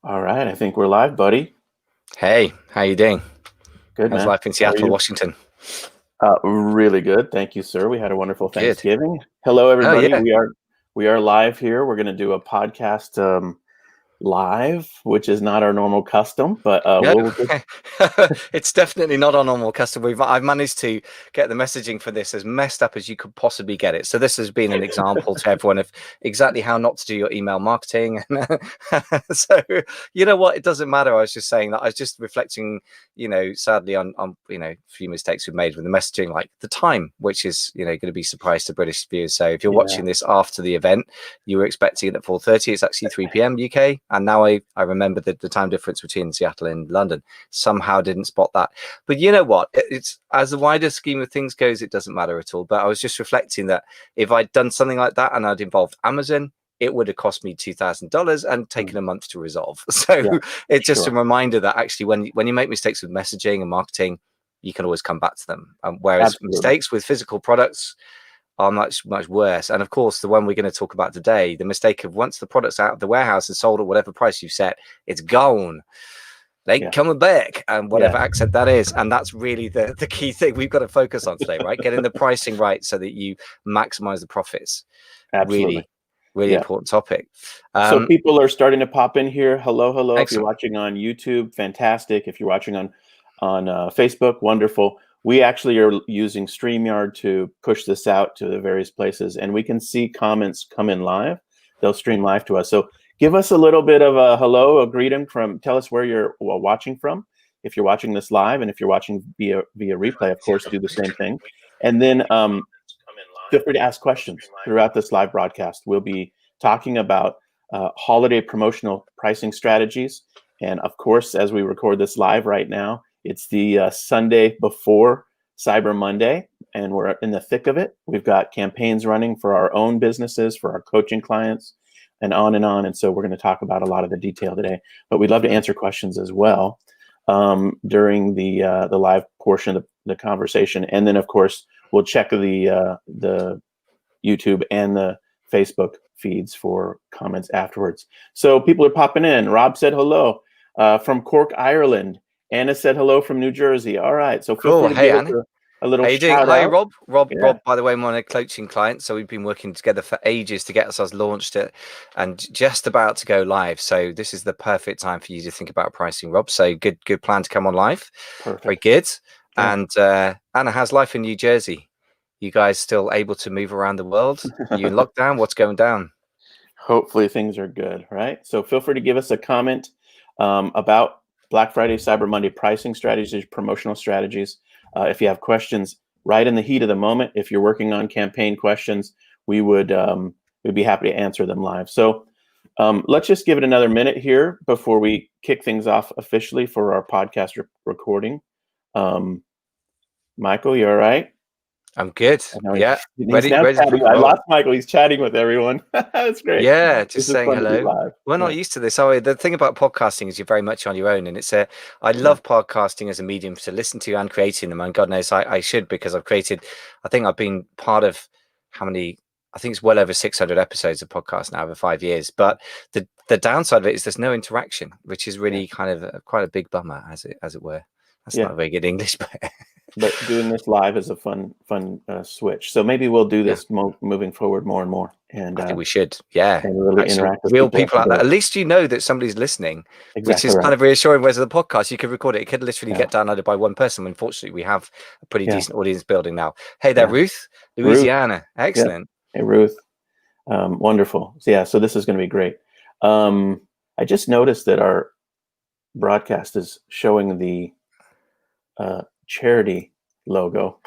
All right, I think we're live, buddy. Hey, how you doing? Good, How's man. life in How are Seattle, you? Washington? Really good. Thank you, sir. We had a wonderful Good. Thanksgiving. Hello, Oh everybody. yeah. We are live here. We're going to do a podcast live, which is not our normal custom, but No, we'll just it's definitely not our normal custom. I've managed to get the messaging for this as messed up as you could possibly get it. So this has been an example to everyone of exactly how not to do your email marketing. So you know what? It doesn't matter. I was just saying that I was just reflecting, sadly on a few mistakes we've made with the messaging, like the time, which is going to be a surprise to British viewers. So if you're yeah, watching this after the event, you were expecting it at 4:30. It's actually 3 p.m. UK, and now I remember the time difference between Seattle and London. Somehow didn't spot that. But you know what? It's, as the wider scheme of things goes, it doesn't matter at all. But I was just reflecting that if I'd done something like that and I'd involved Amazon, it would have cost me $2,000 and taken a month to resolve. So yeah, it's just a sure. reminder that actually when you make mistakes with messaging and marketing, you can always come back to them. Whereas Absolutely. mistakes with physical products are much worse. And of course, the one we're going to talk about today, the mistake of once the product's out of the warehouse and sold at whatever price you've set, it's gone. They ain't Yeah, coming back, and yeah, whatever accent that is. And that's really the key thing we've got to focus on today, right? Getting the pricing right so that you maximize the profits. absolutely. Really, really Yeah. important topic. So Um, people are starting to pop in here. Hello, hello. If you're Excellent. watching on YouTube, fantastic. If you're watching on Facebook, wonderful. We actually are using StreamYard to push this out to the various places, and we can see comments come in live. They'll stream live to us. So give us a little bit of a hello, a greeting from. Tell us where you're watching from. If you're watching this live, and if you're watching via replay, of course, do the same thing. And then feel free to ask questions throughout this live broadcast. We'll be talking about holiday promotional pricing strategies. And of course, as we record this live right now, it's the Sunday before Cyber Monday, and we're in the thick of it. We've got campaigns running for our own businesses, for our coaching clients, and on and on. And so we're going to talk about a lot of the detail today, but we'd love to answer questions as well during the live portion of the conversation. And then, of course, we'll check the YouTube and the Facebook feeds for comments afterwards. So people are popping in. Rob said hello from Cork, Ireland. Anna said hello from New Jersey. All right. So feel cool. free to Hey, give us Annie. a little How you doing? shout Hi, out. Rob. Yeah. Rob, by the way, I'm on a coaching client, so we've been working together for ages to get ourselves launched it and just about to go live. So this is the perfect time for you to think about pricing, Rob. So good plan to come on live. Very Perfect. good. Yeah. And Anna, how's life in New Jersey? You guys still able to move around the world? You in lockdown? What's going down? Hopefully things are good, right? So feel free to give us a comment about Black Friday, Cyber Monday pricing strategies, promotional strategies. If you have questions right in the heat of the moment, if you're working on campaign questions, we'd be happy to answer them live. So let's just give it another minute here before we kick things off officially for our podcast recording. Michael, you all right? I'm good. I know Yeah. he's Ready, now ready to chatting. rock and I roll. lost Michael. He's chatting with everyone. That's great. Yeah, This just is saying fun to be hello. live. We're Yeah, not used to this. Oh, the thing about podcasting is you're very much on your own, and I yeah, love podcasting as a medium to listen to and creating them. And God knows I should, because I think I've been part of how many? I think it's well over 600 episodes of podcast now over 5 years. But the downside of it is there's no interaction, which is yeah, really kind of quite a big bummer, as it were. That's yeah. not very good English, but But doing this live is a fun switch. So maybe we'll do yeah. this moving forward more and more, I think we should. Yeah. and really Actual interact with real people as people we out there. go. At least you know that somebody's listening, which Exactly is right. kind of reassuring. Whereas the podcast, you could record it. It could literally Yeah, get downloaded by one person. Unfortunately, we have a pretty yeah, decent audience building now. Hey there, yeah. Ruth. Ruth, Louisiana. yeah. Excellent. Hey, Ruth. Wonderful. So, yeah. So this is going to be great. I just noticed that our broadcast is showing the charity logo.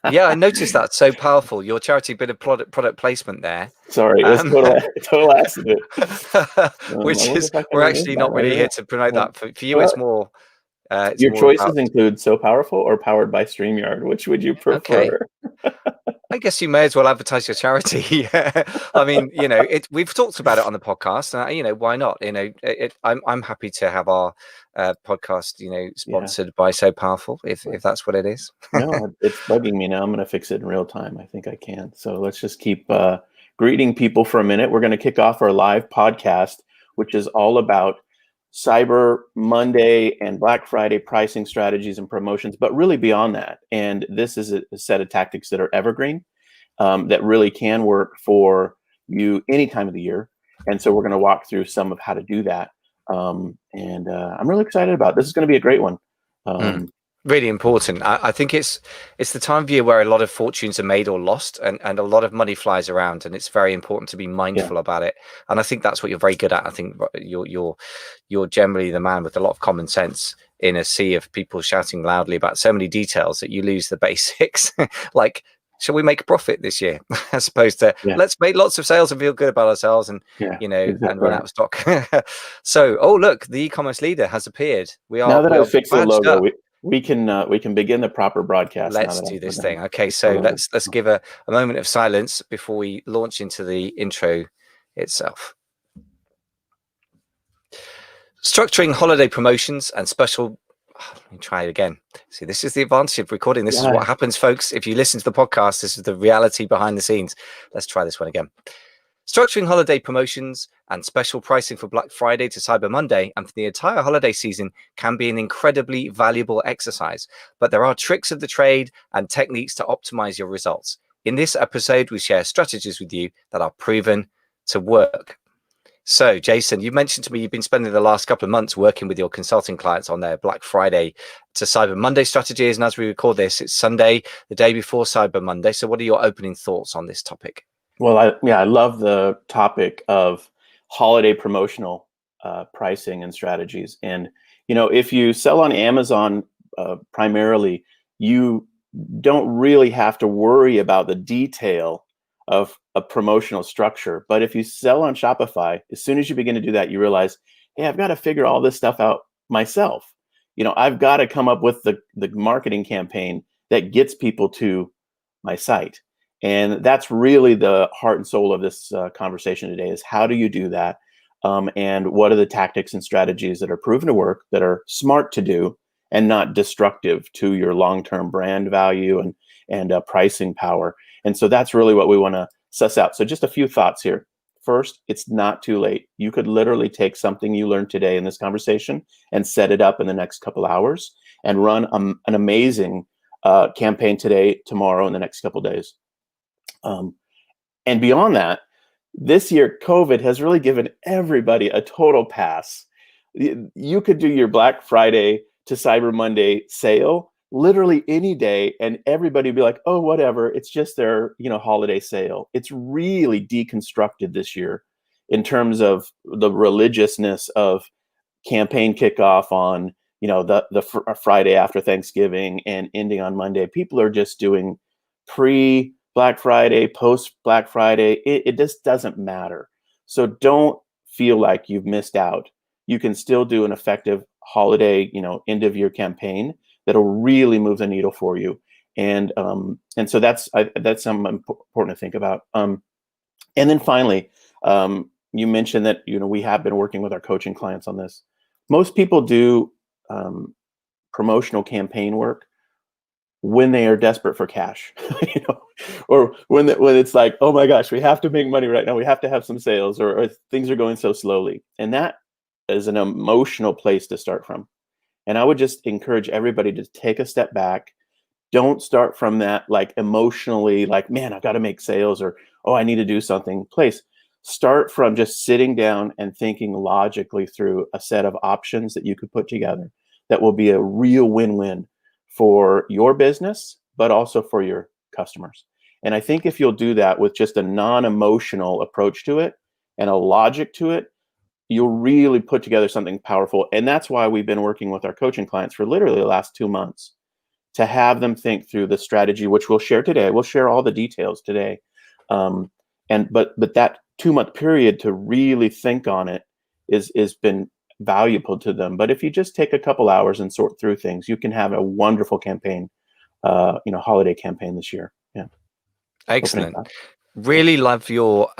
Yeah, I noticed that. So powerful. Your charity bit of product placement there. Sorry, it was Um, total accident. I which wonder is, if I can we're remove actually that not right really here away. to promote Yeah. that. For you, Well, it's your more choices about, include So Powerful or Powered by StreamYard. Which would you okay. prefer? I guess you may as well advertise your charity. I mean, we've talked about it on the podcast. Why not? I'm happy to have our podcast, Yeah. sponsored by So Powerful, if that's what it is. No, it's bugging me now. I'm going to fix it in real time. I think I can. So let's just keep greeting people for a minute. We're going to kick off our live podcast, which is all about Cyber Monday and Black Friday pricing strategies and promotions, but really beyond that. And this is a set of tactics that are evergreen, that really can work for you any time of the year. And so we're going to walk through some of how to do that. And I'm really excited about it. This is going to be a great one. Really important. I think it's the time of year where a lot of fortunes are made or lost, and a lot of money flies around, and it's very important to be mindful about it. And I think that's what you're very good at. I think you're generally the man with a lot of common sense in a sea of people shouting loudly about so many details that you lose the basics. Like, shall we make a profit this year, as opposed to let's make lots of sales and feel good about ourselves, and and run out of stock. So, oh look, the e-commerce leader has appeared. Now that I fixed the logo, we can begin the proper broadcast. Let's do this thing. Okay, so let's give a moment of silence before we launch into the intro itself. Structuring holiday promotions and special. Let me try it again. See, this is the advantage of recording. This is what happens, folks. If you listen to the podcast, this is the reality behind the scenes. Let's try this one again. Structuring holiday promotions and special pricing for Black Friday to Cyber Monday and for the entire holiday season can be an incredibly valuable exercise, but there are tricks of the trade and techniques to optimize your results. In this episode, we share strategies with you that are proven to work. So, Jason, you mentioned to me you've been spending the last couple of months working with your consulting clients on their Black Friday to Cyber Monday strategies. And as we record this, it's Sunday, the day before Cyber Monday. So what are your opening thoughts on this topic? Well, I love the topic of holiday promotional pricing and strategies. And, if you sell on Amazon primarily, you don't really have to worry about the detail of a promotional structure. But if you sell on Shopify, as soon as you begin to do that, you realize, hey, I've got to figure all this stuff out myself. I've got to come up with the marketing campaign that gets people to my site. And that's really the heart and soul of this conversation today, is how do you do that? And what are the tactics and strategies that are proven to work, that are smart to do and not destructive to your long-term brand value and pricing power. And so that's really what we want to suss out. So just a few thoughts here. First, it's not too late. You could literally take something you learned today in this conversation and set it up in the next couple hours and run an amazing campaign today, tomorrow, in the next couple days. And beyond that, this year, COVID has really given everybody a total pass. You could do your Black Friday to Cyber Monday sale literally any day, and everybody would be like, oh, whatever, it's just their holiday sale. It's really deconstructed this year in terms of the religiousness of campaign kickoff on the Friday after Thanksgiving and ending on Monday. People are just doing pre Black Friday, post Black Friday. It just doesn't matter. So don't feel like you've missed out. You can still do an effective holiday, end of year campaign that'll really move the needle for you. And so that's something important to think about. And then finally, you mentioned that we have been working with our coaching clients on this. Most people do promotional campaign work when they are desperate for cash, or when it's like, oh my gosh, we have to make money right now. We have to have some sales, or things are going so slowly. And that is an emotional place to start from. And I would just encourage everybody to take a step back. Don't start from that like emotionally, like, man, I've got to make sales, or, oh, I need to do something place. Start from just sitting down and thinking logically through a set of options that you could put together that will be a real win-win for your business, but also for your customers. And I think if you'll do that with just a non-emotional approach to it and a logic to it, you'll really put together something powerful. And that's why we've been working with our coaching clients for literally the last 2 months to have them think through the strategy, which we'll share today. We'll share all the details today. But that 2-month period to really think on it is been valuable to them. But if you just take a couple hours and sort through things, you can have a wonderful campaign, holiday campaign this year. Yeah. Excellent. Really love your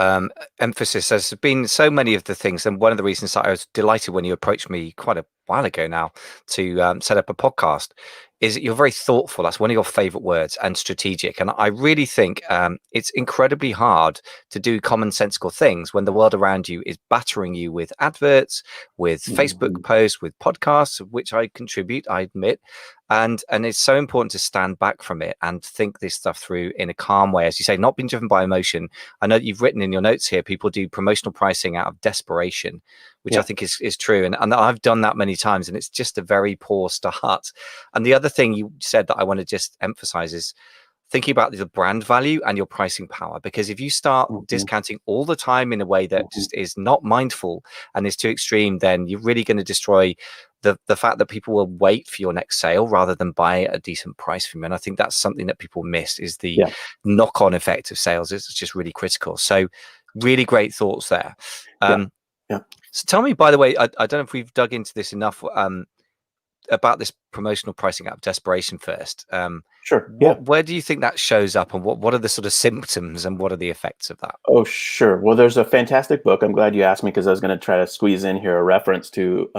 emphasis. There's been so many of the things, and one of the reasons that I was delighted when you approached me quite a while ago now to set up a podcast is that you're very thoughtful. That's one of your favorite words, and strategic. And I really think it's incredibly hard to do commonsensical things when the world around you is battering you with adverts, with Facebook posts, with podcasts, of which I contribute, I admit. And it's so important to stand back from it and think this stuff through in a calm way, as you say, not being driven by emotion. I know that you've written in your notes here, people do promotional pricing out of desperation, which I think is true. And I've done that many times, and it's just a very poor start. And the other thing you said that I want to just emphasize is thinking about the brand value and your pricing power, because if you start discounting all the time in a way that just is not mindful and is too extreme, then you're really going to destroy the fact that people will wait for your next sale rather than buy at a decent price from you. And I think that's something that people miss, is the knock-on effect of sales. It's just really critical. So really great thoughts there. So tell me, by the way, I don't know if we've dug into this enough, about this promotional pricing out of desperation first. Sure. Where do you think that shows up, and what are the sort of symptoms and what are the effects of that? Oh, sure. Well, there's a fantastic book. I'm glad you asked me, because I was going to try to squeeze in here a reference to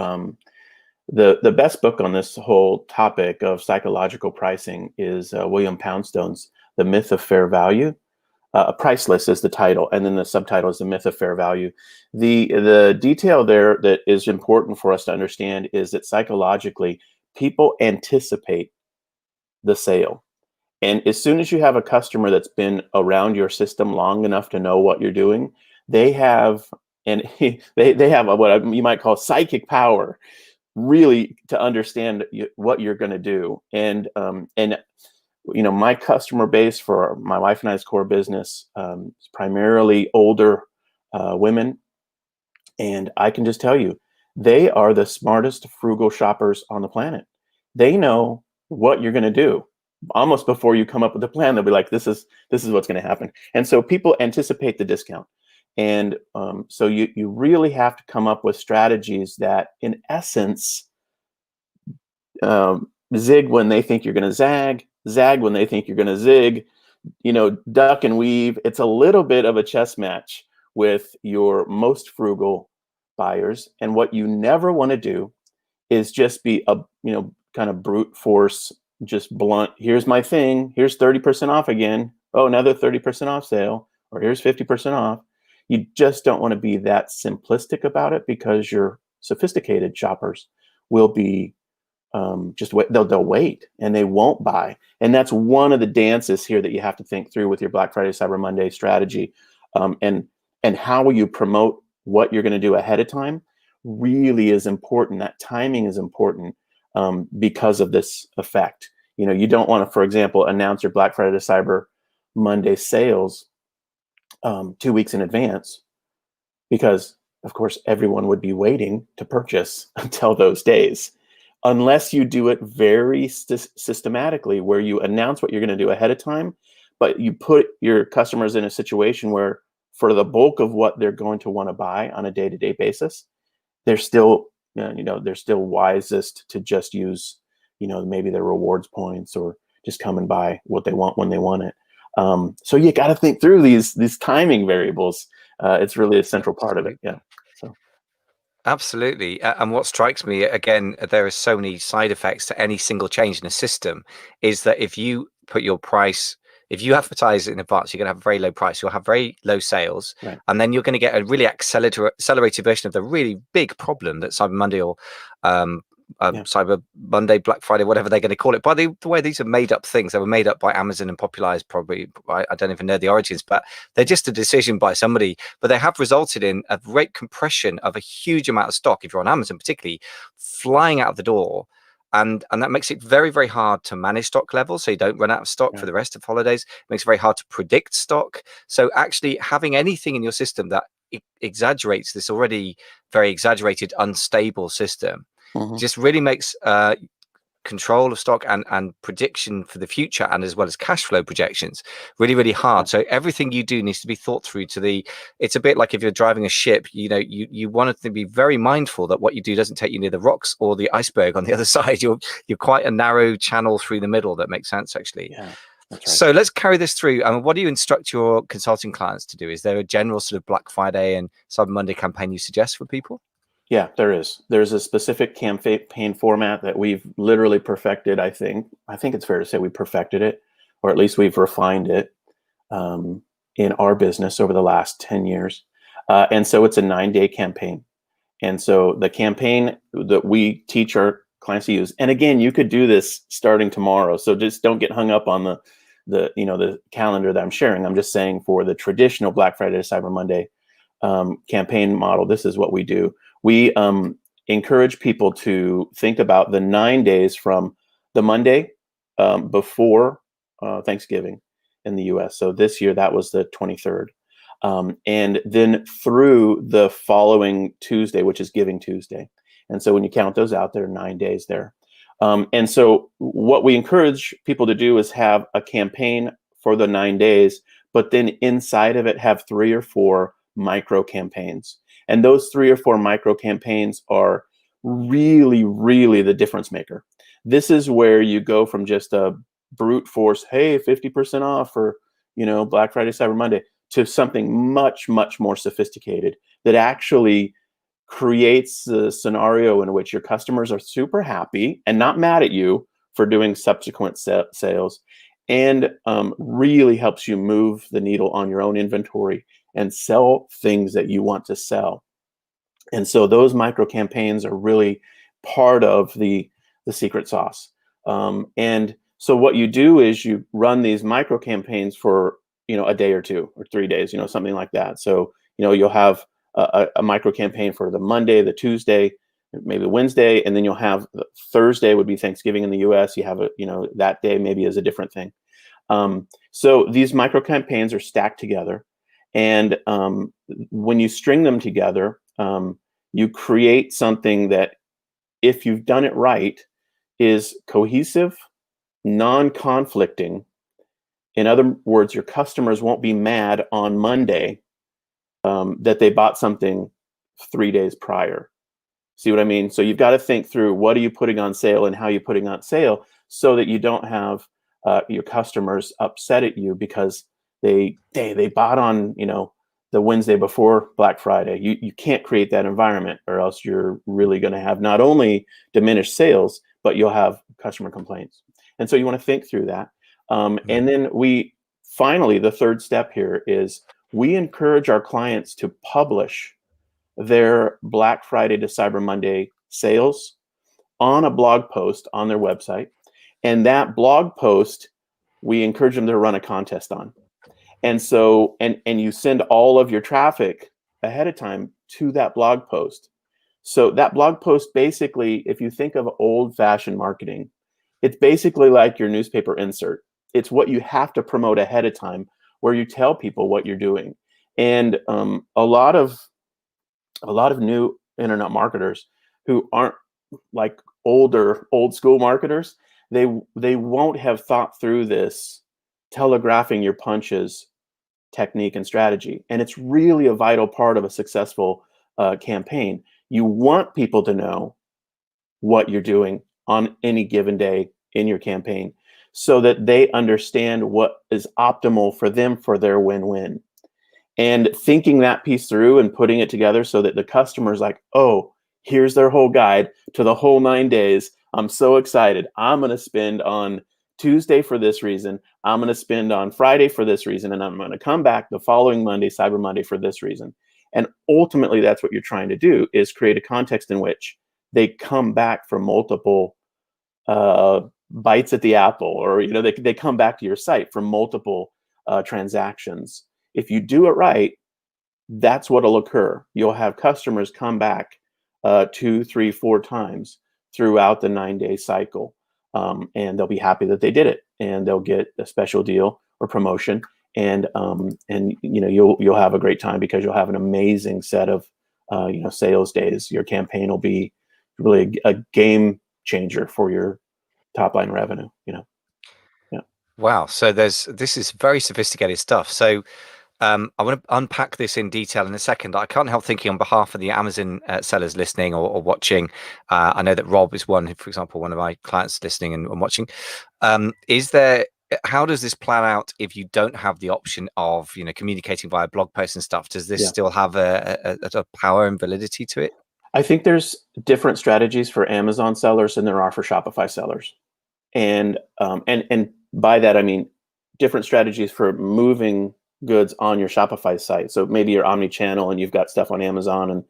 the best book on this whole topic of psychological pricing is William Poundstone's The Myth of Fair Value. Priceless is the title, and then the subtitle is The Myth of Fair Value. The detail there that is important for us to understand is that psychologically, people anticipate the sale. And as soon as you have a customer that's been around your system long enough to know what you're doing, they have they have what you might call psychic power, really, to understand what you're going to do. And my customer base for my wife and I's core business is primarily older women. And I can just tell you, they are the smartest, frugal shoppers on the planet. They know what you're going to do. Almost before you come up with a plan, they'll be like, this is what's going to happen. And so people anticipate the discount. And so you really have to come up with strategies that, in essence, zig when they think you're going to zag when they think you're going to zig, duck and weave. It's a little bit of a chess match with your most frugal buyers. And what you never want to do is just be a, kind of brute force, just blunt. Here's my thing. Here's 30% off again. Oh, another 30% off sale, or here's 50% off. You just don't want to be that simplistic about it, because your sophisticated shoppers will be just wait. They'll wait, and they won't buy. And that's one of the dances here that you have to think through with your Black Friday, Cyber Monday strategy. And how will you promote what you're going to do ahead of time really is important. That timing is important because of this effect. You don't want to, for example, announce your Black Friday to Cyber Monday sales 2 weeks in advance, because, of course, everyone would be waiting to purchase until those days. Unless you do it very systematically, where you announce what you're going to do ahead of time, but you put your customers in a situation where, for the bulk of what they're going to want to buy on a day-to-day basis, they're still wisest to just use, maybe their rewards points, or just come and buy what they want when they want it. So you got to think through these timing variables. It's really a central part of it. Yeah. So. Absolutely. And what strikes me, again, there are so many side effects to any single change in a system, is that if you put your price, if you advertise in advance, you're going to have a very low price, you'll have very low sales, right. And then you're going to get a really accelerated version of the really big problem that Cyber Monday or Cyber Monday, Black Friday, whatever they're going to call it. By the way, these are made up things. They were made up by Amazon and popularized, probably. I don't even know the origins, but they're just a decision by somebody. But they have resulted in a great compression of a huge amount of stock, if you're on Amazon particularly, flying out of the door. And that makes it very, very hard to manage stock levels, so you don't run out of stock for the rest of holidays. It makes it very hard to predict stock. So actually having anything in your system that exaggerates this already very exaggerated, unstable system just really makes control of stock and prediction for the future, and as well as cash flow projections, really, really hard. So everything you do needs to be thought through it's a bit like if you're driving a ship, you want to be very mindful that what you do doesn't take you near the rocks or the iceberg on the other side. You're quite a narrow channel through the middle. That makes sense, actually. Yeah, that's right. So let's carry this through. What do you instruct your consulting clients to do? Is there a general sort of Black Friday and Cyber Monday campaign you suggest for people? Yeah, there is. There's a specific campaign format that we've literally perfected. I think it's fair to say we perfected it, or at least we've refined it in our business over the last 10 years. And so it's a 9-day campaign. And so the campaign that we teach our clients to use, and again, you could do this starting tomorrow. So just don't get hung up on the calendar that I'm sharing. I'm just saying for the traditional Black Friday to Cyber Monday campaign model, this is what we do. We encourage people to think about the 9 days from the Monday before Thanksgiving in the US. So this year that was the 23rd. And then through the following Tuesday, which is Giving Tuesday. And so when you count those out, there are 9 days there. And so what we encourage people to do is have a campaign for the 9 days, but then inside of it have 3 or 4 micro campaigns. And those 3 or 4 micro campaigns are really, really the difference maker. This is where you go from just a brute force, hey, 50% off for, Black Friday, Cyber Monday, to something much, much more sophisticated that actually creates a scenario in which your customers are super happy and not mad at you for doing subsequent sales, and really helps you move the needle on your own inventory and sell things that you want to sell. And so those micro campaigns are really part of the secret sauce. And so what you do is you run these micro campaigns for a day or 2 or 3 days, something like that. So you'll have a micro campaign for the Monday, the Tuesday, maybe Wednesday, and then you'll have Thursday would be Thanksgiving in the US. You have that day maybe is a different thing. So these micro campaigns are stacked together, and when you string them together, you create something that, if you've done it right, is cohesive, non-conflicting. In other words, your customers won't be mad on Monday that they bought something 3 days prior. See what I mean? So you've got to think through, what are you putting on sale and how are you putting on sale, so that you don't have your customers upset at you because they bought on the Wednesday before Black Friday. You can't create that environment, or else you're really going to have not only diminished sales, but you'll have customer complaints. And so you want to think through that. And then finally, the third step here is we encourage our clients to publish their Black Friday to Cyber Monday sales on a blog post on their website. And that blog post, we encourage them to run a contest on. And so, and you send all of your traffic ahead of time to that blog post. So that blog post, basically, if you think of old-fashioned marketing, it's basically like your newspaper insert. It's what you have to promote ahead of time, where you tell people what you're doing. And a lot of new internet marketers who aren't like old school marketers, they won't have thought through this telegraphing your punches technique and strategy. And it's really a vital part of a successful campaign. You want people to know what you're doing on any given day in your campaign, so that they understand what is optimal for them for their win-win. And thinking that piece through and putting it together so that the customer's like, oh, here's their whole guide to the whole 9 days. I'm so excited. I'm going to spend on Tuesday for this reason. I'm going to spend on Friday for this reason. And I'm going to come back the following Monday, Cyber Monday, for this reason. And ultimately, that's what you're trying to do, is create a context in which they come back for multiple bites at the apple, or they come back to your site for multiple transactions. If you do it right, that's what'll occur. You'll have customers come back 2, 3, 4 times throughout the 9-day cycle, and they'll be happy that they did it, and they'll get a special deal or promotion, and you'll have a great time, because you'll have an amazing set of sales days. Your campaign will be really a game changer for your top line revenue. Yeah. Wow. So this is very sophisticated stuff. So I want to unpack this in detail in a second. I can't help thinking, on behalf of the Amazon sellers listening or watching, I know that Rob is one, for example, one of my clients listening and watching. How does this plan out if you don't have the option of communicating via blog posts and stuff? Does this still have a power and validity to it? I think there's different strategies for Amazon sellers than there are for Shopify sellers. And by that I mean different strategies for moving goods on your Shopify site. So maybe you're omni-channel and you've got stuff on Amazon and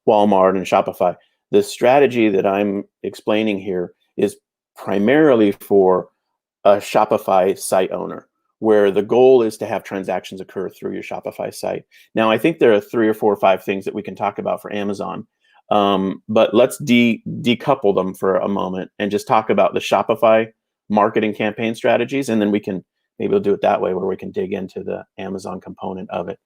Walmart and Shopify. The strategy that I'm explaining here is primarily for a Shopify site owner, where the goal is to have transactions occur through your Shopify site. Now, I think there are 3 or 4 or 5 things that we can talk about for Amazon, but let's decouple them for a moment and just talk about the Shopify marketing campaign strategies, and then maybe we'll do it that way, where we can dig into the Amazon component of it.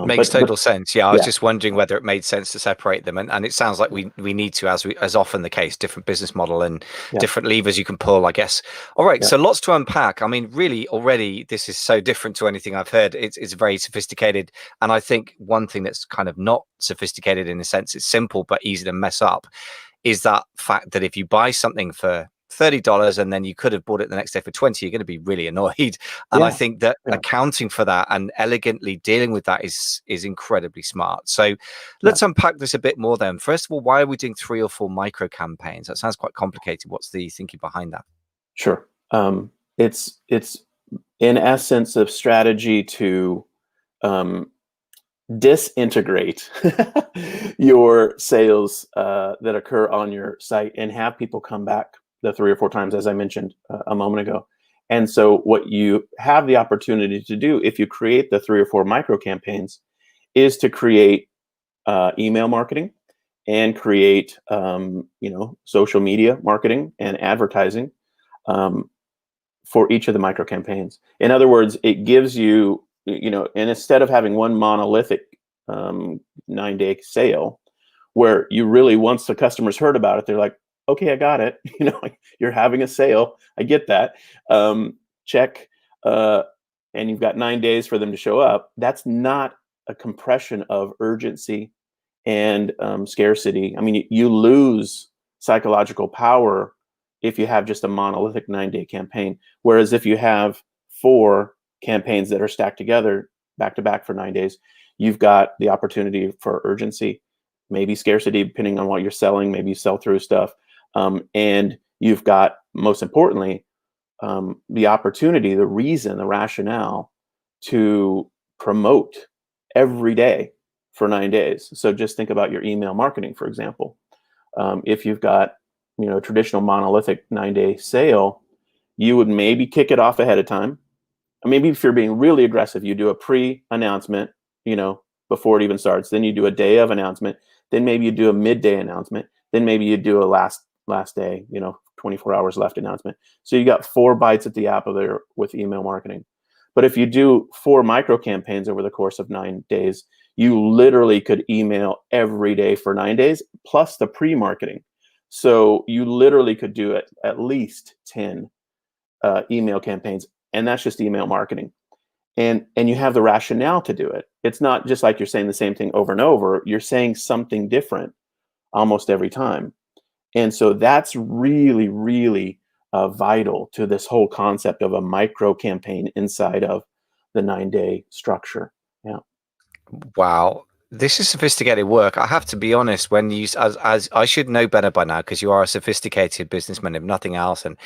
Makes total sense. Yeah, I was yeah, just wondering whether it made sense to separate them, and it sounds like we need to, as often the case, different business model and yeah, different levers you can pull, I guess. All right, yeah, so lots to unpack. I mean, really, already this is so different to anything I've heard. It's very sophisticated, and I think one thing that's kind of not sophisticated in a sense, it's simple but easy to mess up, is that fact that if you buy something for $30 and then you could have bought it the next day for 20, you're going to be really annoyed. And I yeah, think that yeah, accounting for that and elegantly dealing with that is incredibly smart. So yeah. let's unpack this a bit more then. First of all, why are we doing 3 or 4 micro campaigns? That sounds quite complicated. What's the thinking behind that? Sure. It's in essence a strategy to um, disintegrate your sales that occur on your site and have people come back the 3 or 4 times, as I mentioned a moment ago. And so what you have the opportunity to do if you create the 3 or 4 micro campaigns is to create email marketing and create social media marketing and advertising um, for each of the micro campaigns. In other words, it gives you, and instead of having one monolithic 9-day sale, where you really, once the customers heard about it, they're like, okay, I got it. You're having a sale. I get that. Check. And you've got 9 days for them to show up. That's not a compression of urgency and scarcity. I mean, you lose psychological power if you have just a monolithic 9-day campaign. Whereas if you have 4 campaigns that are stacked together back to back for 9 days, you've got the opportunity for urgency, maybe scarcity, depending on what you're selling. Maybe you sell through stuff. And you've got, most importantly, the opportunity, the reason, the rationale to promote every day for 9 days. So just think about your email marketing, for example. If you've got a traditional monolithic 9-day sale, you would maybe kick it off ahead of time. Maybe if you're being really aggressive, you do a pre-announcement, before it even starts. Then you do a day of announcement. Then maybe you do a midday announcement. Then maybe you do a last day, 24 hours left announcement. So you got 4 bites at the apple there with email marketing. But if you do 4 micro campaigns over the course of 9 days, you literally could email every day for 9 days plus the pre-marketing. So you literally could do it at least 10 email campaigns, and that's just email marketing. And you have the rationale to do it. It's not just like you're saying the same thing over and over. You're saying something different almost every time. And so that's really, really vital to this whole concept of a micro campaign inside of the 9-day structure. Yeah. Wow. This is sophisticated work. I have to be honest, when you, as I should know better by now, because you are a sophisticated businessman, if nothing else. And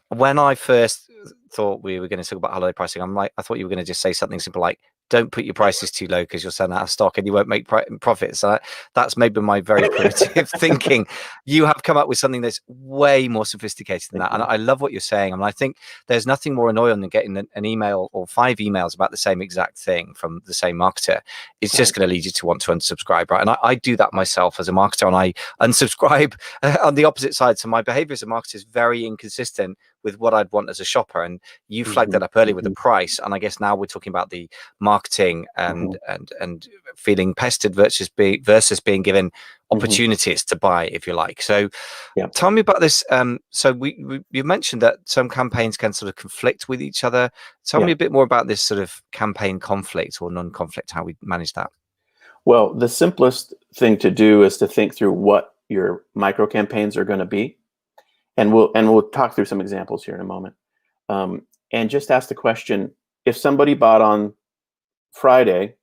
when I first thought we were going to talk about holiday pricing, I thought you were going to just say something simple like, don't put your prices too low because you'll sell out of stock and you won't make profits. So that's maybe my very primitive thinking. You have come up with something that's way more sophisticated than Thank that. And you. I love what you're saying. And I think there's nothing more annoying than getting an email or 5 emails about the same exact thing from the same marketer. It's just Right. going to lead you to want to unsubscribe, right? And I do that myself as a marketer, and I unsubscribe on the opposite side. So my behavior as a marketer is very inconsistent with what I'd want as a shopper. And you flagged Mm-hmm. that up earlier with the Mm-hmm. price. And I guess now we're talking about the marketing Mm-hmm. and feeling pestered versus being given Mm-hmm. opportunities to buy, if you like. So Yeah. tell me about this. So you mentioned that some campaigns can sort of conflict with each other. Tell Yeah. me a bit more about this sort of campaign conflict or non-conflict, how we manage that. Well, the simplest thing to do is to think through what your micro campaigns are going to be, and we'll talk through some examples here in a moment. And just ask the question: if somebody bought on Friday,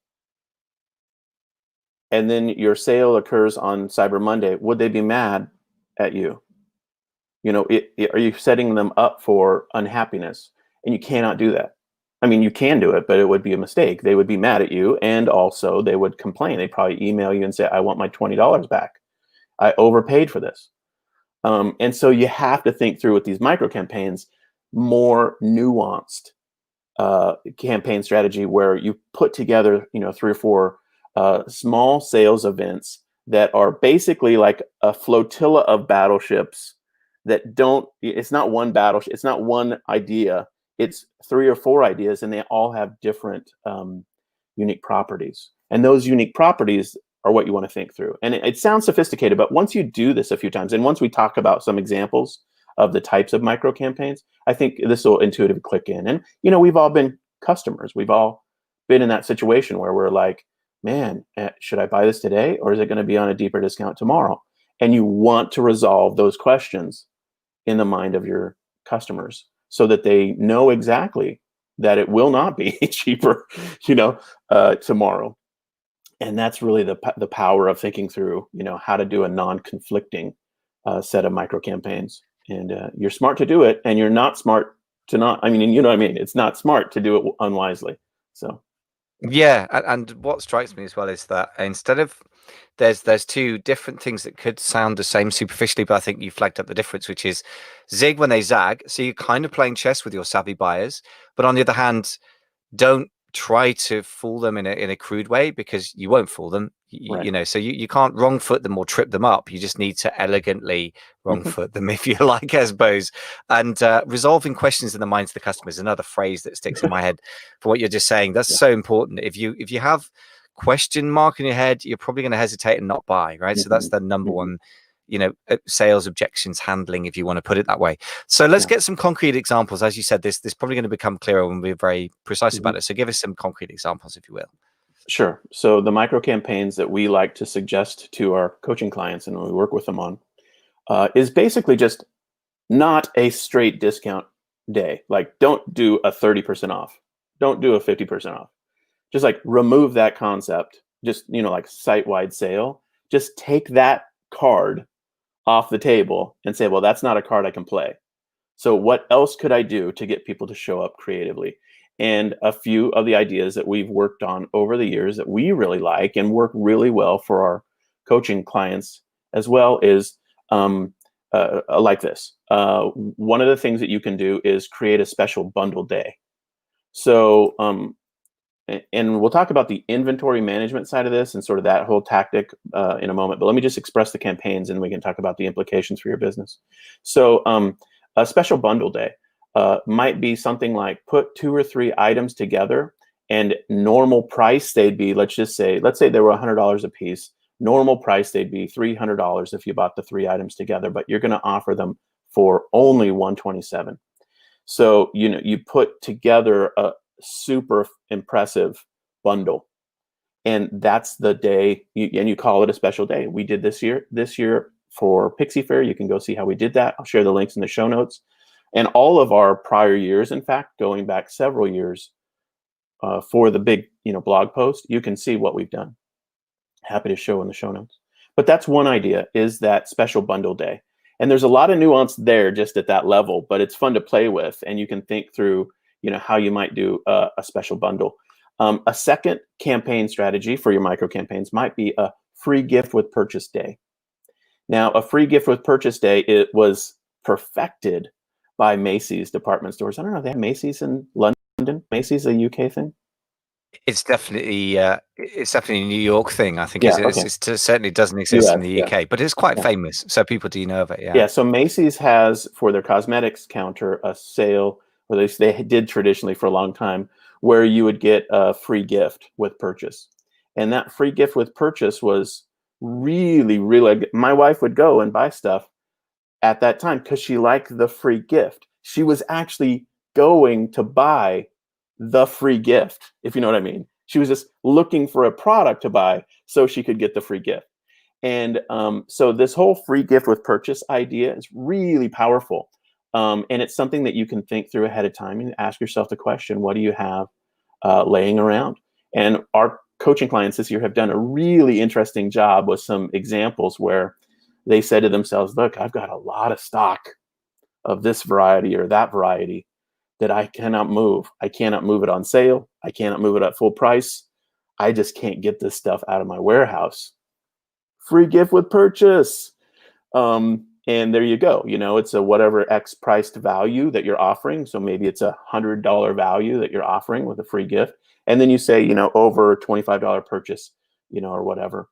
and then your sale occurs on Cyber Monday, would they be mad at you? Are you setting them up for unhappiness? And you cannot do that. I mean, you can do it, but it would be a mistake. They would be mad at you, and also they would complain. They'd probably email you and say, I want my $20 back. I overpaid for this. And so you have to think through with these micro campaigns, more nuanced campaign strategy where you put together, 3 or 4 small sales events that are basically like a flotilla of battleships that it's not one battleship, it's not one idea, it's 3 or 4 ideas, and they all have different unique properties. And those unique properties are what you want to think through. And it sounds sophisticated, but once you do this a few times, and once we talk about some examples of the types of micro campaigns, I think this will intuitively click in. And, we've all been customers. We've all been in that situation where we're like, man, should I buy this today, or is it going to be on a deeper discount tomorrow? And you want to resolve those questions in the mind of your customers so that they know exactly that it will not be cheaper, tomorrow. And that's really the power of thinking through, how to do a non-conflicting set of micro campaigns. And you're smart to do it, and you're not smart to not. I mean, you know what I mean? It's not smart to do it unwisely. So. Yeah, and what strikes me as well is that instead of there's 2 different things that could sound the same superficially, but I think you flagged up the difference, which is zig when they zag. So you're kind of playing chess with your savvy buyers, but on the other hand, don't try to fool them in a crude way, because you won't fool them. Right. So you can't wrong foot them or trip them up. You just need to elegantly wrong Mhm. foot them, if you like, I suppose. And resolving questions in the minds of the customer is another phrase that sticks in my head for what you're just saying. That's Yeah. so important. If you have question mark in your head, you're probably going to hesitate and not buy, right? So that's Mhm. the number Mhm. one, sales objections handling, if you want to put it that way. So let's Yeah. get some concrete examples. As you said, this probably going to become clearer when we're very precise Mhm. about it. So give us some concrete examples, if you will. Sure. So the micro campaigns that we like to suggest to our coaching clients and we work with them on is basically just not a straight discount day. Like, don't do a 30% off. Don't do a 50% off. Just like remove that concept. Just, like site-wide sale. Just take that card off the table and say, well, that's not a card I can play. So what else could I do to get people to show up creatively? And a few of the ideas that we've worked on over the years that we really like and work really well for our coaching clients as well is like this. One of the things that you can do is create a special bundle day. So, and we'll talk about the inventory management side of this and sort of that whole tactic in a moment. But let me just express the campaigns, and we can talk about the implications for your business. So, a special bundle day might be something like put 2 or 3 items together, and normal price they'd be, let's say they were $100 a piece. Normal price they'd be $300 if you bought the 3 items together, but you're going to offer them for only $127. So you put together a super impressive bundle, and that's the day, and you call it a special day. We did this year for Pixie Fair. You can go see how we did that. I'll share the links in the show notes. And all of our prior years, in fact, going back several years, for the big blog post, you can see what we've done. Happy to show in the show notes. But that's one idea, is that special bundle day. And there's a lot of nuance there just at that level, but it's fun to play with, and you can think through how you might do a special bundle. A second campaign strategy for your micro campaigns might be a free gift with purchase day. Now, a free gift with purchase day, it was perfected by Macy's department stores. I don't know, they have Macy's in London. Macy's a UK thing? It's definitely a New York thing, I think. Yeah, It's okay. it certainly doesn't exist in US, the yeah. UK, but it's quite Yeah. famous, so people do know of it. Yeah. Yeah, so Macy's has, for their cosmetics counter, a sale, or they did traditionally for a long time, where you would get a free gift with purchase. And that free gift with purchase was really, really, my wife would go and buy stuff at that time because she liked the free gift. She was actually going to buy the free gift, if you know what I mean. She was just looking for a product to buy so she could get the free gift. And so this whole free gift with purchase idea is really powerful. And it's something that you can think through ahead of time and ask yourself the question, what do you have laying around? And our coaching clients this year have done a really interesting job with some examples where they said to themselves, look, I've got a lot of stock of this variety or that variety that I cannot move. I cannot move it on sale. I cannot move it at full price. I just can't get this stuff out of my warehouse. Free gift with purchase. And there you go. It's a whatever X priced value that you're offering. So maybe it's $100 value that you're offering with a free gift. And then you say, over $25 purchase, or whatever.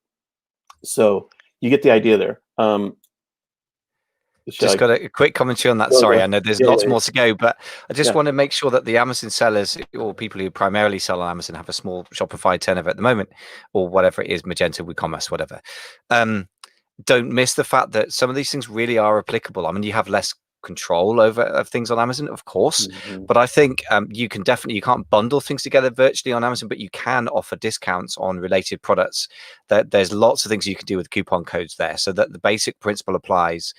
So you get the idea there. Just got a quick commentary on that. Sorry, I know there's lots more to go, but I just want to make sure that the Amazon sellers or people who primarily sell on Amazon have a small Shopify turnover at the moment, or whatever it is, Magento, Ecommerce, whatever. Don't miss the fact that some of these things really are applicable. I mean, you have less control over things on Amazon, of course, but I think you can't bundle things together virtually on Amazon, but you can offer discounts on related products. There's lots of things you can do with coupon codes there, so that the basic principle applies.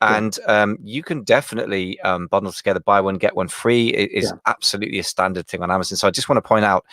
And you can definitely bundle together, buy one, get one free. It is absolutely a standard thing on Amazon. So I just want to point out,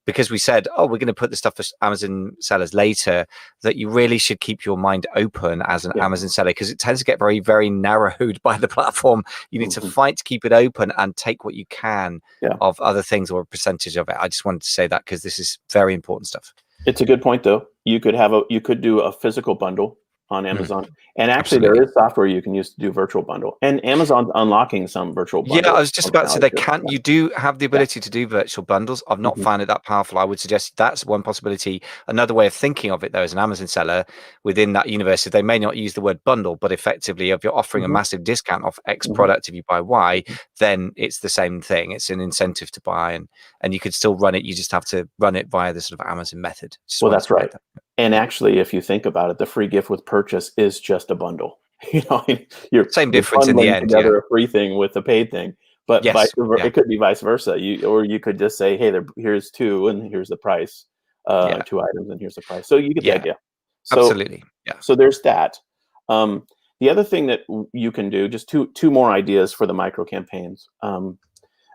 because we said, we're going to put the stuff for Amazon sellers later, that you really should keep your mind open as an Amazon seller, because it tends to get very, very narrowed by the platform. You need to fight to keep it open and take what you can of other things or a percentage of it. I just wanted to say that because this is very important stuff. It's a good point, though. You could do a physical bundle on Amazon. And actually, there is software you can use to do virtual bundle. And Amazon's unlocking some virtual bundles. Yeah, I was just about to say you do have the ability to do virtual bundles. I've not found it that powerful. I would suggest that's one possibility. Another way of thinking of it, though, as an Amazon seller within that universe, is they may not use the word bundle, but effectively, if you're offering a massive discount off X product, if you buy Y, then it's the same thing. It's an incentive to buy, and you could still run it. You just have to run it via the sort of Amazon method. Well, that's right. And actually, if you think about it, the free gift with purchase is just a bundle. You're same difference in the end. Together a free thing with a paid thing, but it could be vice versa. Or you could just say, hey, here's two, and here's the price. 2 items, and here's the price. So you get the idea. So, absolutely. Yeah. So there's that. The other thing that you can do, just two more ideas for the micro campaigns. The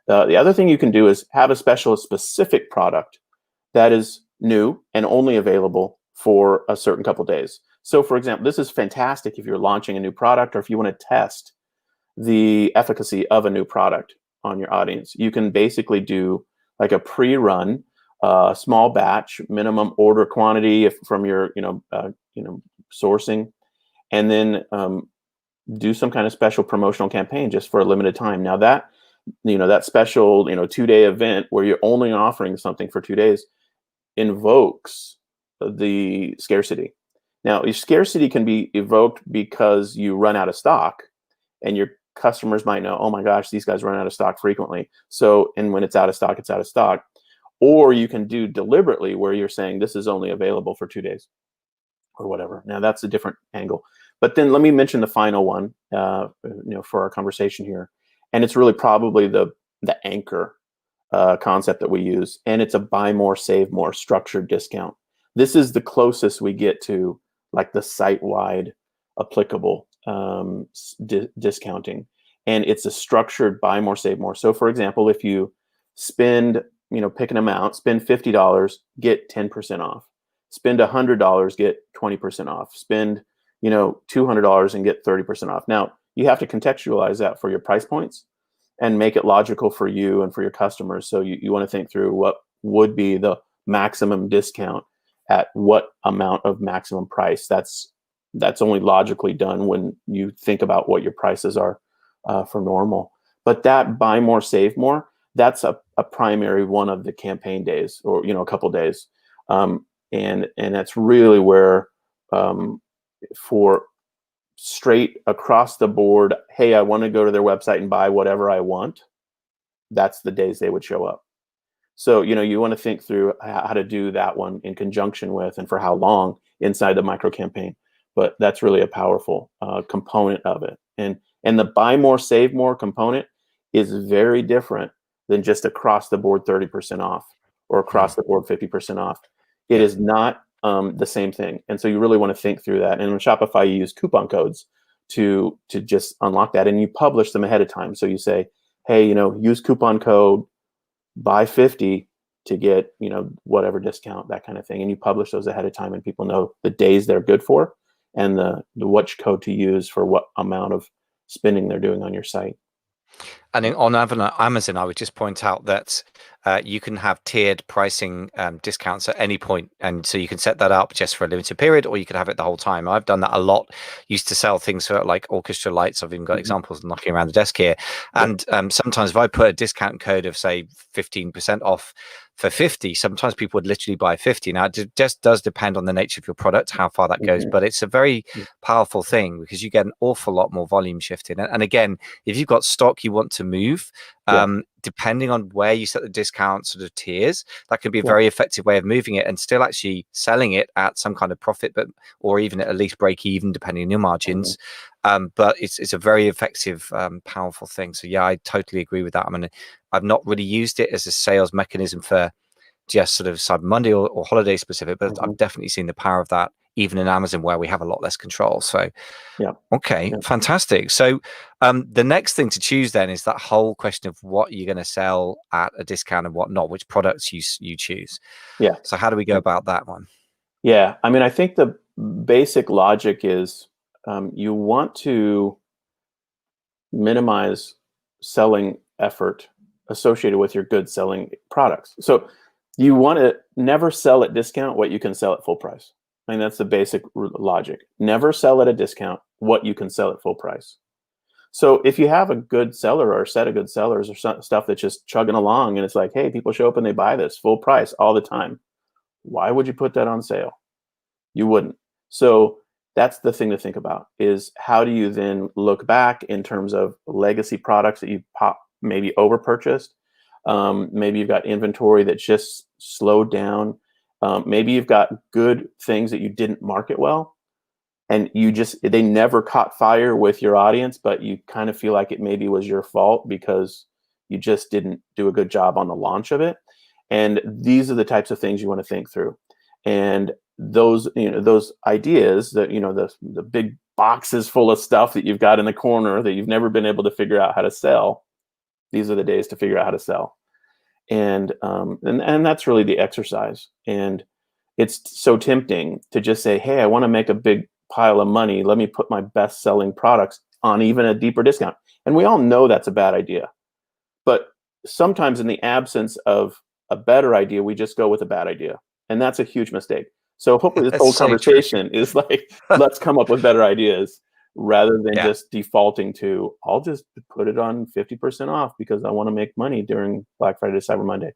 other thing you can do is have a specific product that is new and only available for a certain couple days. So, for example, this is fantastic if you're launching a new product or if you want to test the efficacy of a new product on your audience. You can basically do like a pre-run, small batch, minimum order quantity from your sourcing, and then do some kind of special promotional campaign just for a limited time. Now that special 2-day event where you're only offering something for 2 days invokes the scarcity. Now, your scarcity can be evoked because you run out of stock, and your customers might know, oh my gosh, these guys run out of stock frequently. So, and when it's out of stock, it's out of stock. Or you can do deliberately where you're saying this is only available for 2 days or whatever. Now, that's a different angle. But then let me mention the final one, for our conversation here, and it's really probably the anchor concept that we use, and it's a buy more, save more structured discount. This is the closest we get to like the site-wide applicable discounting, and it's a structured buy more, save more. So, for example, if you spend, pick an amount, spend $50, get 10% off. Spend $100, get 20% off. Spend $200 and get 30% off. Now, you have to contextualize that for your price points and make it logical for you and for your customers. So you want to think through what would be the maximum discount at what amount of maximum price. That's only logically done when you think about what your prices are for normal. But that buy more, save more, that's a primary one of the campaign days, or a couple days, and that's really where for straight across the board, hey, I want to go to their website and buy whatever I want, that's the days they would show up. So, you want to think through how to do that one in conjunction with, and for how long inside the micro campaign. But that's really a powerful component of it. And the buy more, save more component is very different than just across the board 30% off or across the board 50% off. It is not the same thing. And so you really want to think through that. And in Shopify, you use coupon codes to just unlock that, and you publish them ahead of time. So you say, hey, use coupon code buy 50 to get, whatever discount, that kind of thing. And you publish those ahead of time, and people know the days they're good for and the which code to use for what amount of spending they're doing on your site. And on Amazon, I would just point out that you can have tiered pricing discounts at any point. And so you can set that up just for a limited period, or you could have it the whole time. I've done that a lot. Used to sell things for like orchestra lights. I've even got examples knocking around the desk here. And sometimes if I put a discount code of, say, 15% off for 50, sometimes people would literally buy 50. Now, it just does depend on the nature of your product, how far that goes. But it's a very powerful thing because you get an awful lot more volume shifting. And again, if you've got stock you want to move, depending on where you set the discount sort of tiers, that can be a very effective way of moving it and still actually selling it at some kind of profit, or even at least break even, depending on your margins. But it's a very effective, powerful thing. So yeah, I totally agree with that. I mean, I've not really used it as a sales mechanism for just sort of Cyber Monday or holiday specific, but I've definitely seen the power of that even in Amazon, where we have a lot less control. So fantastic. So the next thing to choose then is that whole question of what you're going to sell at a discount and what not, which products you choose. So how do we go about that one? I mean, I think the basic logic is you want to minimize selling effort associated with your good selling products. So you want to never sell at discount what you can sell at full price. I mean, that's the basic logic. Never sell at a discount what you can sell at full price. So if you have a good seller or a set of good sellers or stuff that's just chugging along and it's like, hey, people show up and they buy this full price all the time, why would you put that on sale? You wouldn't. So that's the thing to think about, is how do you then look back in terms of legacy products that you maybe over purchased. Maybe you've got inventory that just slowed down. Maybe you've got good things that you didn't market well, and they never caught fire with your audience, but you kind of feel like it maybe was your fault because you just didn't do a good job on the launch of it. And these are the types of things you want to think through. And those ideas that, the big boxes full of stuff that you've got in the corner that you've never been able to figure out how to sell, these are the days to figure out how to sell. And that's really the exercise. And it's so tempting to just say, hey, I want to make a big pile of money. Let me put my best selling products on even a deeper discount. And we all know that's a bad idea. But sometimes in the absence of a better idea, we just go with a bad idea. And that's a huge mistake. So hopefully this whole conversation is like, let's come up with better ideas rather than just defaulting to, I'll just put it on 50% off because I want to make money during Black Friday to Cyber Monday.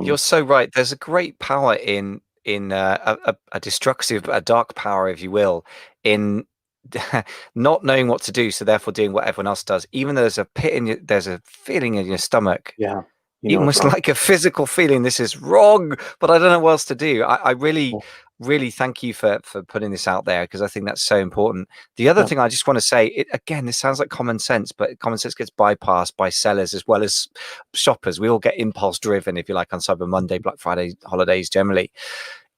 You're so right. There's a great power in a destructive, a dark power, if you will, in not knowing what to do, so therefore doing what everyone else does, even though there's a feeling in your stomach. Yeah. Almost like a physical feeling, this is wrong, but I don't know what else to do. I really, really thank you for putting this out there, because I think that's so important. The other thing I just want to say, again, this sounds like common sense, but common sense gets bypassed by sellers as well as shoppers. We all get impulse driven, if you like, on Cyber Monday, Black Friday, holidays generally.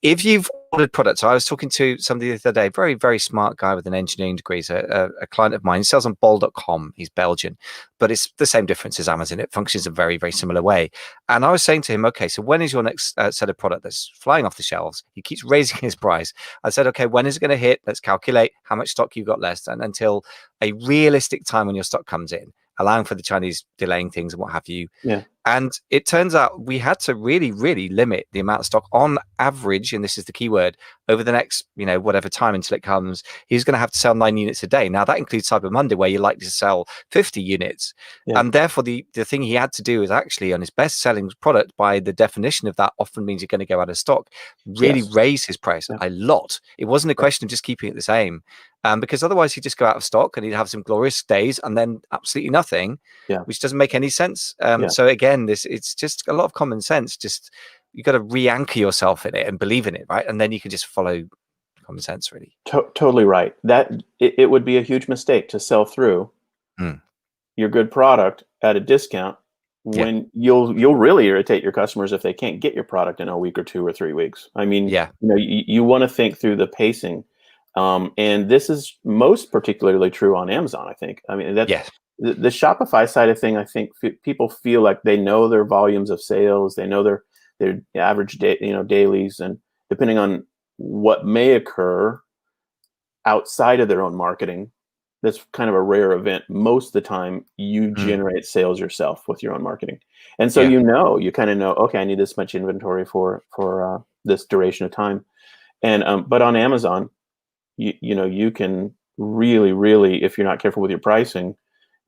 If you've ordered products, I was talking to somebody the other day, very, very smart guy with an engineering degree, a client of mine. He sells on bol.com. He's Belgian, but it's the same difference as Amazon. It functions a very, very similar way. And I was saying to him, okay, so when is your next set of product that's flying off the shelves? He keeps raising his price. I said, okay, when is it going to hit? Let's calculate how much stock you've got left, and until a realistic time when your stock comes in, allowing for the Chinese delaying things and what have you. Yeah. And it turns out we had to really, really limit the amount of stock on average, and this is the key word, over the next, whatever time until it comes. He's going to have to sell 9 units a day. Now, that includes Cyber Monday, where you're likely to sell 50 units. Yeah. And therefore, the thing he had to do is actually, on his best-selling product, by the definition of that, often means you're going to go out of stock, really raise his price a lot. It wasn't a question of just keeping it the same. Because otherwise he'd just go out of stock and he'd have some glorious days and then absolutely nothing, which doesn't make any sense. So again, it's just a lot of common sense. Just you got to re-anchor yourself in it and believe in it, right? And then you can just follow common sense, really. Totally right. That it would be a huge mistake to sell through your good product at a discount when you'll really irritate your customers if they can't get your product in a week or 2 or 3 weeks. I mean, you want to think through the pacing. And this is most particularly true on Amazon, I think. I mean, that's the Shopify side of thing. I think people feel like they know their volumes of sales, they know their average day, dailies, and depending on what may occur outside of their own marketing, that's kind of a rare event. Most of the time, you Mm. generate sales yourself with your own marketing, and so Yeah. you kind of know, okay, I need this much inventory for this duration of time. And but on Amazon, you can really, if you're not careful with your pricing,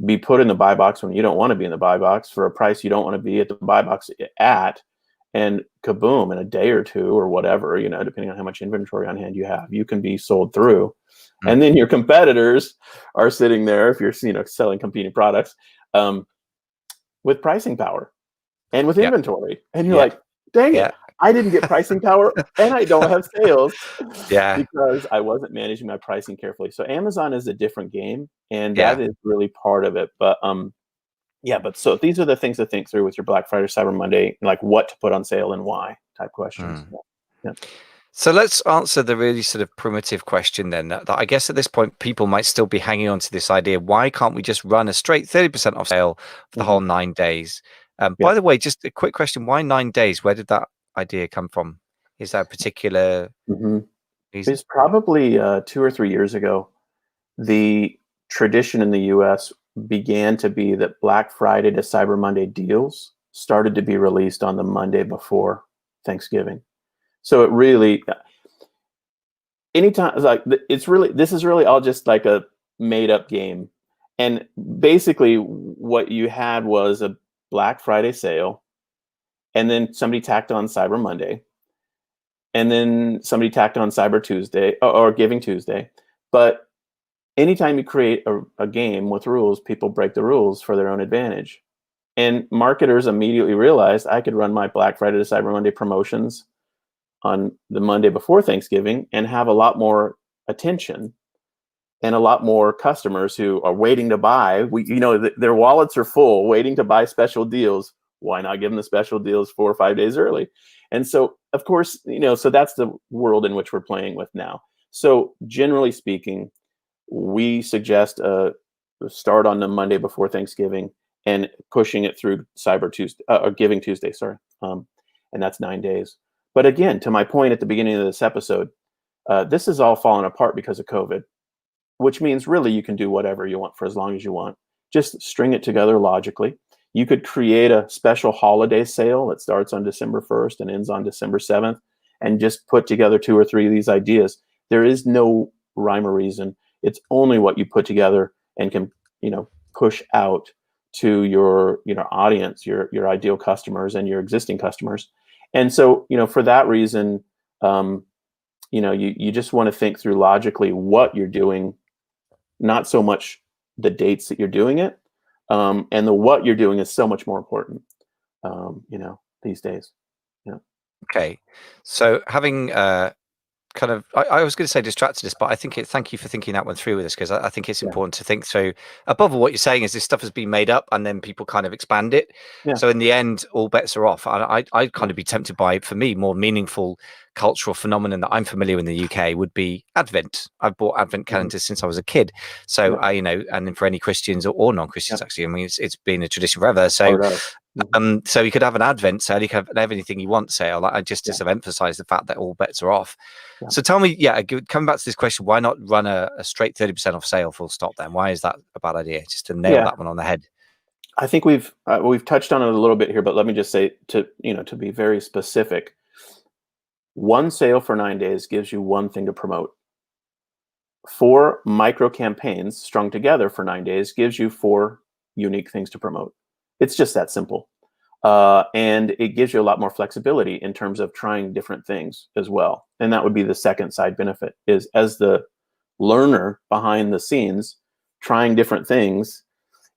be put in the buy box when you don't want to be in the buy box for a price you don't want to be at the buy box at, and kaboom, in a day or two or whatever, depending on how much inventory on hand you have, you can be sold through. Mm. And then your competitors are sitting there, if you're selling competing products, um, with pricing power and with Yeah. inventory, and you're Yeah. like, dang Yeah. it, I didn't get pricing power and I don't have sales Yeah. because I wasn't managing my pricing carefully. So Amazon is a different game, and that Yeah. is really part of it. But yeah, but so these are the things to think through with your Black Friday, Cyber Monday, like what to put on sale and why type questions. Mm. Yeah. Yeah. So let's answer the really sort of primitive question then. That I guess at this point, people might still be hanging on to this idea. Why can't we just run a straight 30% off sale for the Mhm. whole 9 days? Yeah. By the way, just a quick question. Why 9 days? Where did that idea come from? Is that a particular Mhm. reason? It's probably 2 or 3 years ago. The tradition in the US began to be that Black Friday to Cyber Monday deals started to be released on the Monday before Thanksgiving. So it really, anytime, like, this is really all just like a made up game. And basically, what you had was a Black Friday sale, and then somebody tacked on Cyber Monday, and then somebody tacked on Cyber Tuesday, or Giving Tuesday. But anytime you create a game with rules, people break the rules for their own advantage. And marketers immediately realized I could run my Black Friday to Cyber Monday promotions on the Monday before Thanksgiving and have a lot more attention and a lot more customers who are waiting to buy. Their wallets are full, waiting to buy special deals. Why not give them the special deals 4 or 5 days early? And so, of course, so that's the world in which we're playing with now. So, generally speaking, we suggest start on the Monday before Thanksgiving and pushing it through Cyber Tuesday, or Giving Tuesday, sorry. And that's 9 days. But again, to my point at the beginning of this episode, this is all fallen apart because of COVID, which means really you can do whatever you want for as long as you want. Just string it together logically. You could create a special holiday sale that starts on December 1st and ends on December 7th, and just put together 2 or 3 of these ideas. There is no rhyme or reason. It's only what you put together and can, push out to your, audience, your ideal customers and your existing customers. And so, for that reason, you just want to think through logically what you're doing, not so much the dates that you're doing it. And the what you're doing is so much more important, these days. Yeah. Okay. So having kind of I was going to say distracted us, but I think thank you for thinking that one through with us, because I think it's Yeah. important to think through. Above all, what you're saying is this stuff has been made up and then people kind of expand it. Yeah. So in the end, all bets are off. I'd kind Yeah. of be tempted by, for me, more meaningful cultural phenomenon that I'm familiar with in the UK would be Advent. I've bought Advent Mhm. calendars since I was a kid. So Yeah. and then for any Christians or non-Christians, Yeah. actually, I mean, it's been a tradition forever. So Part of. Mhm. so you could have an Advent sale, you could have anything you want sale. I just to Yeah. sort of emphasize the fact that all bets are off. Yeah. So tell me, coming back to this question, why not run a straight 30% off sale full stop then? Why is that a bad idea? Just to nail Yeah. that one on the head. I think we've touched on it a little bit here, but let me just say, to be very specific, one sale for 9 days gives you one thing to promote. 4 micro campaigns strung together for 9 days gives you 4 unique things to promote. It's just that simple. And it gives you a lot more flexibility in terms of trying different things as well. And that would be the second side benefit, is as the learner behind the scenes, trying different things.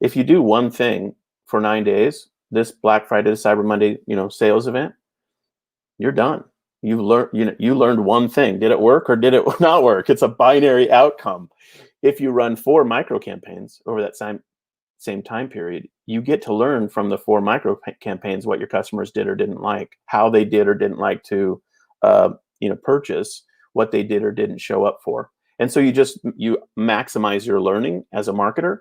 If you do one thing for 9 days, this Black Friday to Cyber Monday, sales event, you're done. You learned one thing. Did it work or did it not work? It's a binary outcome. If you run 4 micro campaigns over that same time period, you get to learn from the 4 micro campaigns what your customers did or didn't like, how they did or didn't like to purchase, what they did or didn't show up for. And so you maximize your learning as a marketer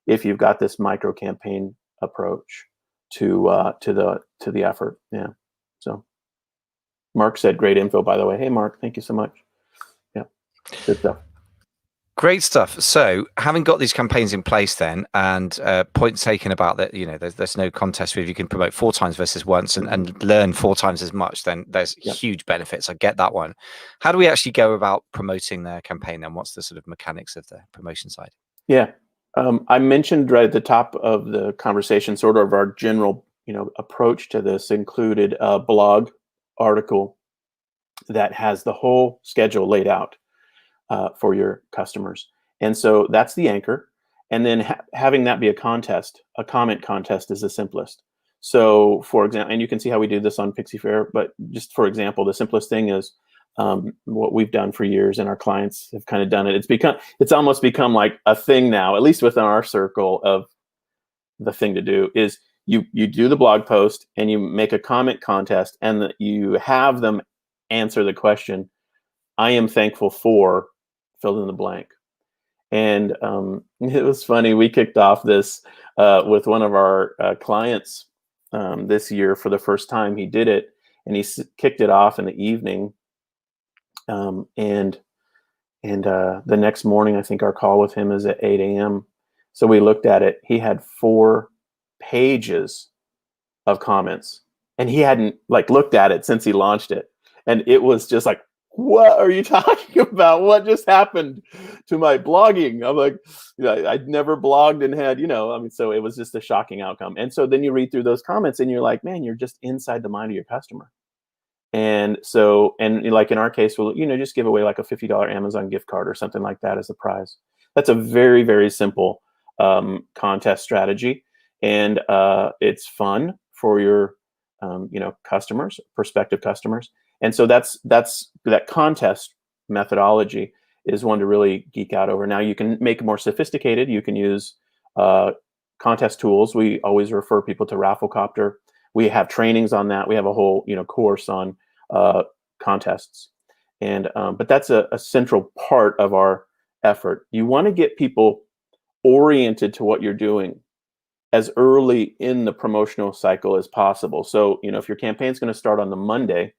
if you've got this micro campaign approach to the effort. Yeah. So Mark said great info, by the way. Hey, Mark, thank you so much. Yeah, good stuff. Great stuff. So, having got these campaigns in place, then, and points taken about that, there's no contest where you can promote 4 times versus once, and learn 4 times as much. Then there's huge benefits. I get that one. How do we actually go about promoting their campaign? Then, what's the sort of mechanics of the promotion side? Yeah, I mentioned right at the top of the conversation, sort of our general, approach to this included a blog article that has the whole schedule laid out for your customers. And so that's the anchor. And then having that be a contest, a comment contest is the simplest. So for example, and you can see how we do this on Pixie Fair, but just for example, the simplest thing is what we've done for years, and our clients have kind of done it. It's almost become like a thing now, at least within our circle, of the thing to do is you do the blog post and you make a comment contest, and you have them answer the question, I am thankful for, fill in the blank. And it was funny. We kicked off this with one of our clients this year for the first time. He did it, and he kicked it off in the evening. And the next morning, I think our call with him is at 8 a.m. So we looked at it. He had 4 pages of comments, and he hadn't looked at it since he launched it. And it was just like, what are you talking about? What just happened to my blogging? I'm like, I'd never blogged and had, so it was just a shocking outcome. And so then you read through those comments and you're like, man, you're just inside the mind of your customer. And so, and like in our case, we'll, just give away like a $50 Amazon gift card or something like that as a prize. That's a very, very simple contest strategy. And it's fun for your, customers, prospective customers. And so that contest methodology is one to really geek out over. Now you can make it more sophisticated. You can use contest tools. We always refer people to Rafflecopter. We have trainings on that. We have a whole course on contests, and but that's a central part of our effort. You want to get people oriented to what you're doing as early in the promotional cycle as possible. So if your campaign is going to start on the Monday,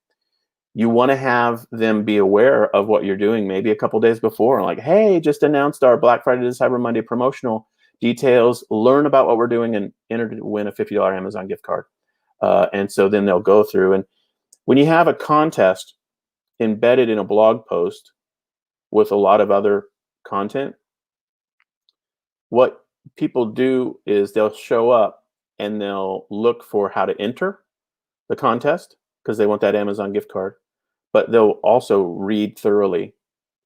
you want to have them be aware of what you're doing maybe a couple days before, like, hey, just announced our Black Friday to Cyber Monday promotional details, learn about what we're doing, and enter to win a $50 Amazon gift card. And so then they'll go through. And when you have a contest embedded in a blog post with a lot of other content, what people do is they'll show up and they'll look for how to enter the contest because they want that Amazon gift card. But they'll also read thoroughly,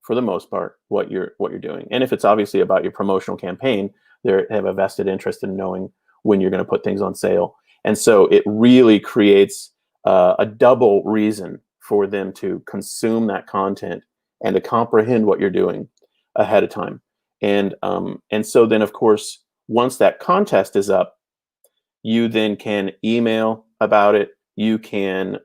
for the most part, what you're doing. And if it's obviously about your promotional campaign, they have a vested interest in knowing when you're going to put things on sale. And so it really creates a double reason for them to consume that content and to comprehend what you're doing ahead of time. And so then, of course, once that contest is up, you then can email about it. You can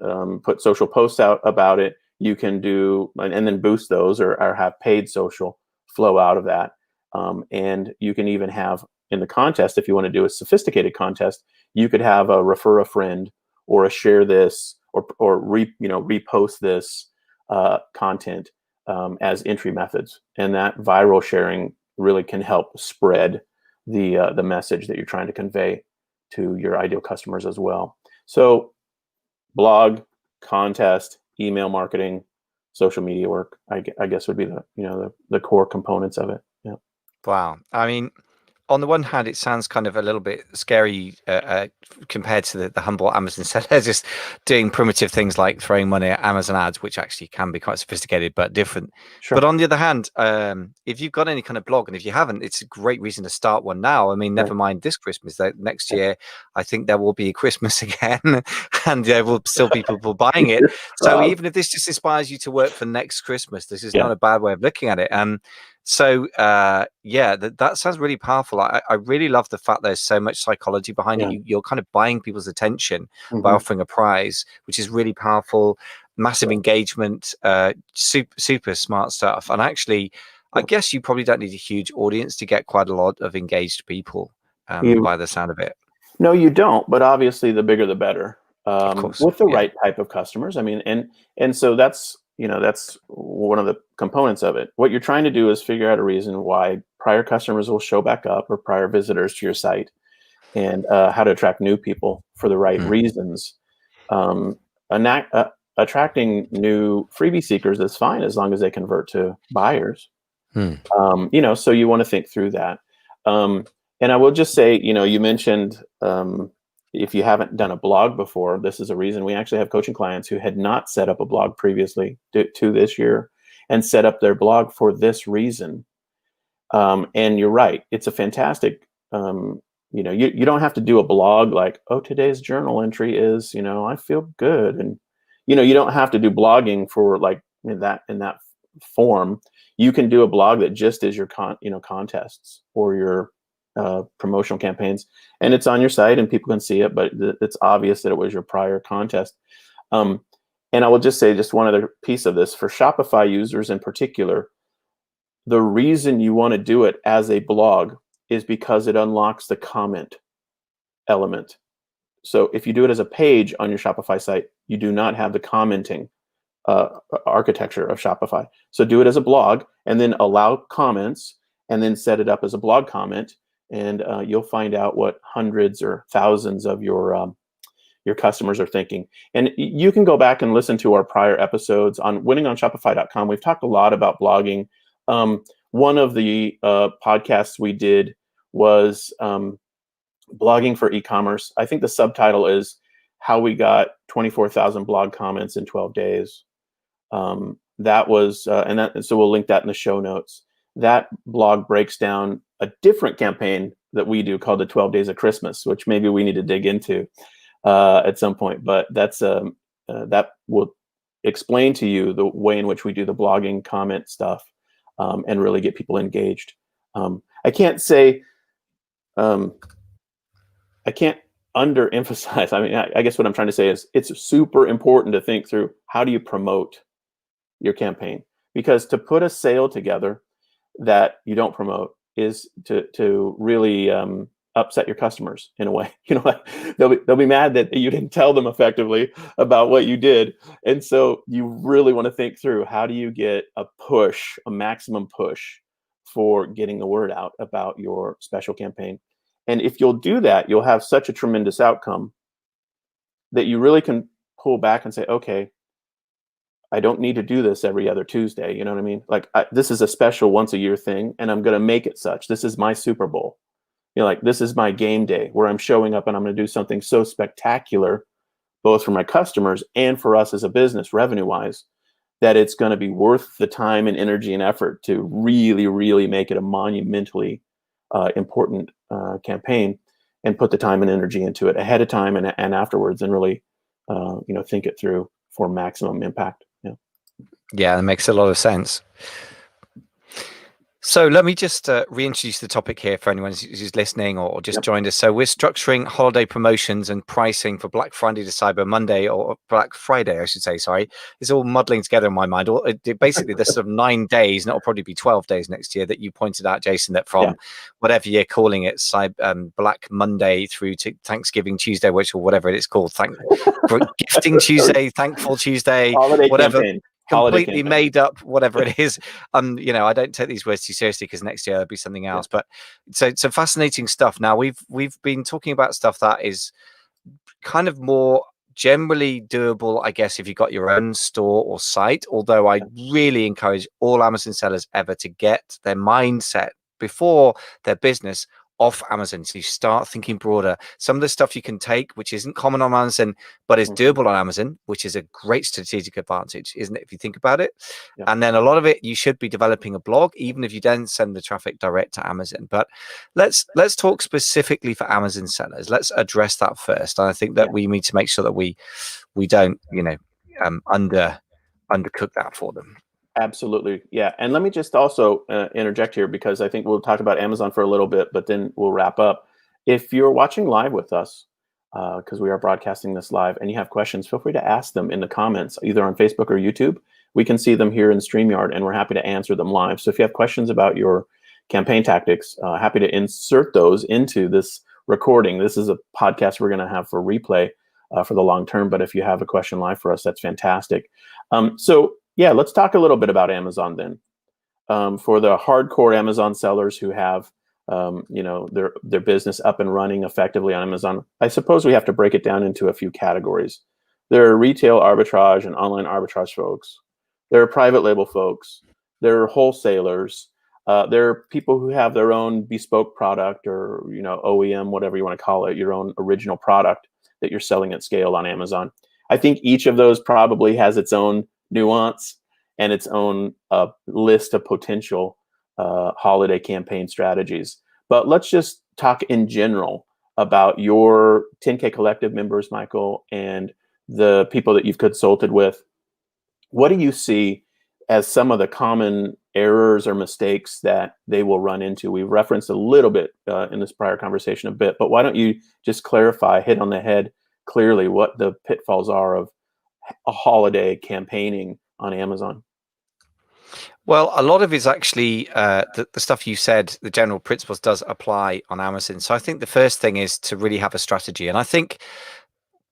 put social posts out about it. You can do, and then boost those or have paid social flow out of that. And you can even have in the contest, if you want to do a sophisticated contest, you could have a refer a friend or a share this or repost this content as entry methods. And that viral sharing really can help spread the message that you're trying to convey to your ideal customers as well. So blog, contest, email marketing, social media work, I guess would be the core components of it. Yeah. Wow. I mean, on the one hand, it sounds kind of a little bit scary compared to the humble Amazon seller just doing primitive things like throwing money at Amazon ads, which actually can be quite sophisticated but different. Sure. But on the other hand, if you've got any kind of blog, and if you haven't, it's a great reason to start one now. I mean, never mind this Christmas. Next year, I think there will be a Christmas again, and there will still be people buying it. So even if this just inspires you to work for next Christmas, this is not a bad way of looking at it. So that sounds really powerful. I really love the fact there's so much psychology behind it. You're kind of buying people's attention by offering a prize, which is really powerful. Massive engagement, super smart stuff. And actually, I guess you probably don't need a huge audience to get quite a lot of engaged people by the sound of it. No, you don't. But obviously, the bigger the better. Of course. with the Yeah. right type of customers. I mean, and so that's that's one of the components of it. What you're trying to do is figure out a reason why prior customers will show back up, or prior visitors to your site, and how to attract new people for the right Hmm. reasons. Um, attracting new freebie seekers is fine as long as they convert to buyers. Hmm. So you want to think through that. And I will just say, you mentioned, if you haven't done a blog before, this is a reason. We actually have coaching clients who had not set up a blog previously to this year, and set up their blog for this reason. And you're right. It's a fantastic, you don't have to do a blog like, oh, today's journal entry is, I feel good. And, you don't have to do blogging for like in that form. You can do a blog that just is your contests or your promotional campaigns, and it's on your site and people can see it, but it's obvious that it was your prior contest. Um, and I will just say just one other piece of this for Shopify users in particular. The reason you want to do it as a blog is because it unlocks the comment element. So if you do it as a page on your Shopify site, you do not have the commenting architecture of Shopify. So do it as a blog, and then allow comments, and then set it up as a blog comment, and you'll find out what hundreds or thousands of your customers are thinking. And you can go back and listen to our prior episodes on winningonshopify.com. We've talked a lot about blogging. One of the podcasts we did was blogging for e-commerce. I think the subtitle is how we got 24,000 blog comments in 12 days. That was, so we'll link that in the show notes. That blog breaks down a different campaign that we do called the 12 Days of Christmas, which maybe we need to dig into at some point. But that will explain to you the way in which we do the blogging comment stuff, and really get people engaged. I can't say, I can't underemphasize. I mean, I guess what I'm trying to say is it's super important to think through, how do you promote your campaign? Because to put a sale together that you don't promote is to really upset your customers in a way. Like they'll be mad that you didn't tell them effectively about what you did. And so you really want to think through, how do you get a maximum push for getting the word out about your special campaign? And if you'll do that, you'll have such a tremendous outcome that you really can pull back and say, okay, I don't need to do this every other Tuesday. You know what I mean? Like, this is a special once a year thing, and I'm going to make it such. This is my Super Bowl. Like, this is my game day where I'm showing up and I'm going to do something so spectacular, both for my customers and for us as a business, revenue wise, that it's going to be worth the time and energy and effort to really, really make it a monumentally important campaign, and put the time and energy into it ahead of time and afterwards, and really, think it through for maximum impact. Yeah. Yeah, that makes a lot of sense. So let me just reintroduce the topic here for anyone who's listening or just joined us. So we're structuring holiday promotions and pricing for Black Friday to Cyber Monday, or Black Friday, I should say. Sorry, it's all muddling together in my mind. Basically, there's sort of 9 days, and it'll probably be 12 days next year, that you pointed out, Jason, that from whatever you're calling it, Black Monday through to Thanksgiving Tuesday, or whatever it's called, Gifting Tuesday, Thankful Tuesday, Holiday whatever. campaign. Completely made up, whatever it is. I don't take these words too seriously, because next year there'll be something else. But so fascinating stuff. Now we've been talking about stuff that is kind of more generally doable, I guess, if you've got your own store or site. Although I really encourage all Amazon sellers ever to get their mindset before their business off Amazon. So you start thinking broader. Some of the stuff you can take, which isn't common on Amazon, but is doable on Amazon, which is a great strategic advantage, isn't it, if you think about it? Yeah. And then a lot of it, you should be developing a blog, even if you don't send the traffic direct to Amazon. But let's talk specifically for Amazon sellers. Let's address that first. And I think that we need to make sure that we don't, undercook that for them. Absolutely. Yeah. And let me just also interject here, because I think we'll talk about Amazon for a little bit, but then we'll wrap up. If you're watching live with us, because we are broadcasting this live, and you have questions, feel free to ask them in the comments, either on Facebook or YouTube. We can see them here in StreamYard, and we're happy to answer them live. So if you have questions about your campaign tactics, happy to insert those into this recording. This is a podcast we're going to have for replay for the long term. But if you have a question live for us, that's fantastic. So yeah, let's talk a little bit about Amazon then. For the hardcore Amazon sellers who have their business up and running effectively on Amazon, I suppose we have to break it down into a few categories. There are retail arbitrage and online arbitrage folks. There are private label folks. There are wholesalers. There are people who have their own bespoke product, or OEM, whatever you want to call it, your own original product that you're selling at scale on Amazon. I think each of those probably has its own nuance and its own list of potential holiday campaign strategies. But let's just talk in general about your 10K Collective members, Michael, and the people that you've consulted with. What do you see as some of the common errors or mistakes that they will run into? We referenced a little bit in this prior conversation a bit, but why don't you just clarify, hit on the head clearly, what the pitfalls are of a holiday campaigning on Amazon? Well, a lot of it is actually the stuff you said, the general principles does apply on Amazon. So I think the first thing is to really have a strategy. And I think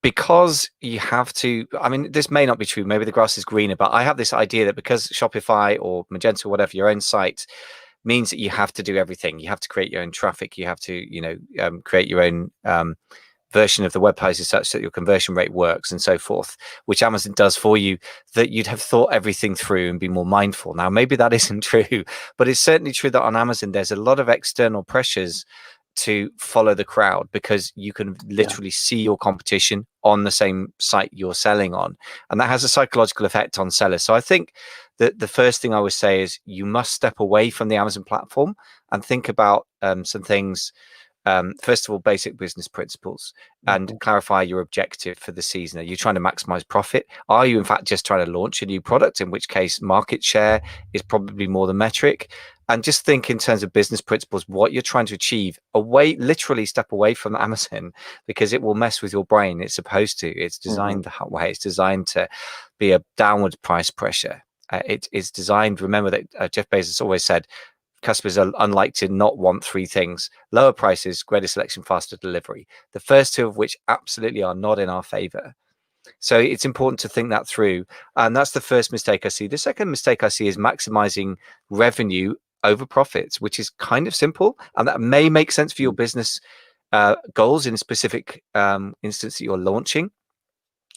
because you have to, I mean, this may not be true, maybe the grass is greener, but I have this idea that because Shopify or Magento, or whatever, your own site means that you have to do everything. You have to create your own traffic. You have to, create your own version of the web pages such that your conversion rate works and so forth, which Amazon does for you, that you'd have thought everything through and be more mindful. Now, maybe that isn't true, but it's certainly true that on Amazon, there's a lot of external pressures to follow the crowd, because you can literally see your competition on the same site you're selling on. And that has a psychological effect on sellers. So I think that the first thing I would say is you must step away from the Amazon platform and think about some things. First of all, basic business principles, and clarify your objective for the season. Are you trying to maximize profit? Are you in fact just trying to launch a new product, in which case market share is probably more the metric? And just think in terms of business principles, what you're trying to achieve. Literally step away from Amazon, because it will mess with your brain. It's supposed to. It's designed that way. It's designed to be a downward price pressure. It's designed. Remember that Jeff Bezos always said, customers are unlikely to not want three things: lower prices, greater selection, faster delivery. The first two of which absolutely are not in our favor. So it's important to think that through. And that's the first mistake I see. The second mistake I see is maximizing revenue over profits, which is kind of simple. And that may make sense for your business goals in a specific instance that you're launching,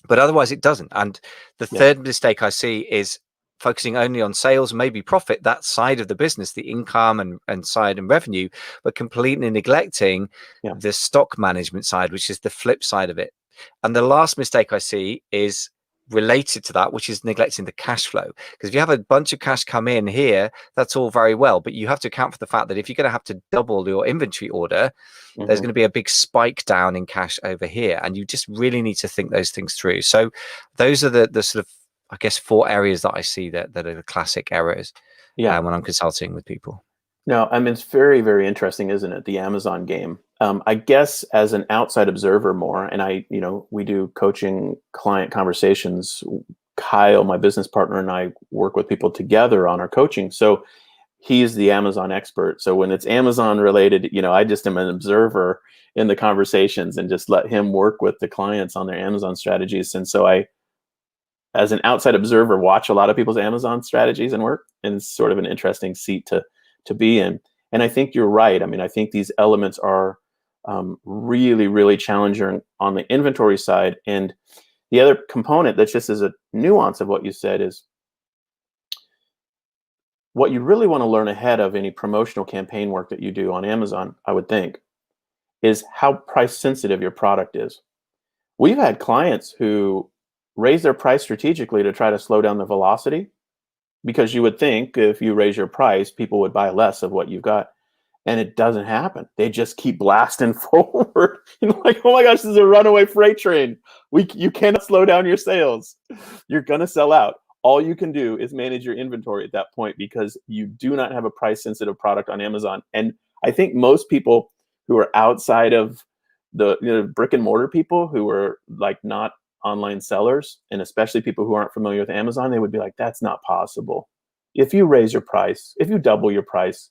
but otherwise it doesn't. And the third mistake I see is focusing only on sales, maybe profit, that side of the business, the income and side and revenue, but completely neglecting the stock management side, which is the flip side of it. And the last mistake I see is related to that, which is neglecting the cash flow. Because if you have a bunch of cash come in here, that's all very well, but you have to account for the fact that if you're going to have to double your inventory order, there's going to be a big spike down in cash over here. And you just really need to think those things through. So those are the sort of, I guess, 4 areas that I see that are the classic errors when I'm consulting with people. No, I mean, it's very, very interesting, isn't it? The Amazon game. I guess as an outside observer more, and we do coaching client conversations. Kyle, my business partner, and I work with people together on our coaching. So he's the Amazon expert. So when it's Amazon related, I just am an observer in the conversations and just let him work with the clients on their Amazon strategies. And so I, as an outside observer, watch a lot of people's Amazon strategies and work, and it's sort of an interesting seat to be in. And I think you're right. I mean, I think these elements are really, really challenging on the inventory side. And the other component that's just as a nuance of what you said is what you really want to learn ahead of any promotional campaign work that you do on Amazon, I would think, is how price sensitive your product is. We've had clients who raise their price strategically to try to slow down the velocity, because you would think if you raise your price, people would buy less of what you've got. And it doesn't happen. They just keep blasting forward. Like, oh my gosh, this is a runaway freight train. You cannot slow down your sales. You're going to sell out. All you can do is manage your inventory at that point, because you do not have a price sensitive product on Amazon. And I think most people who are outside of the brick and mortar people who are like not online sellers, and especially people who aren't familiar with Amazon, they would be like, that's not possible. If you raise your price, if you double your price,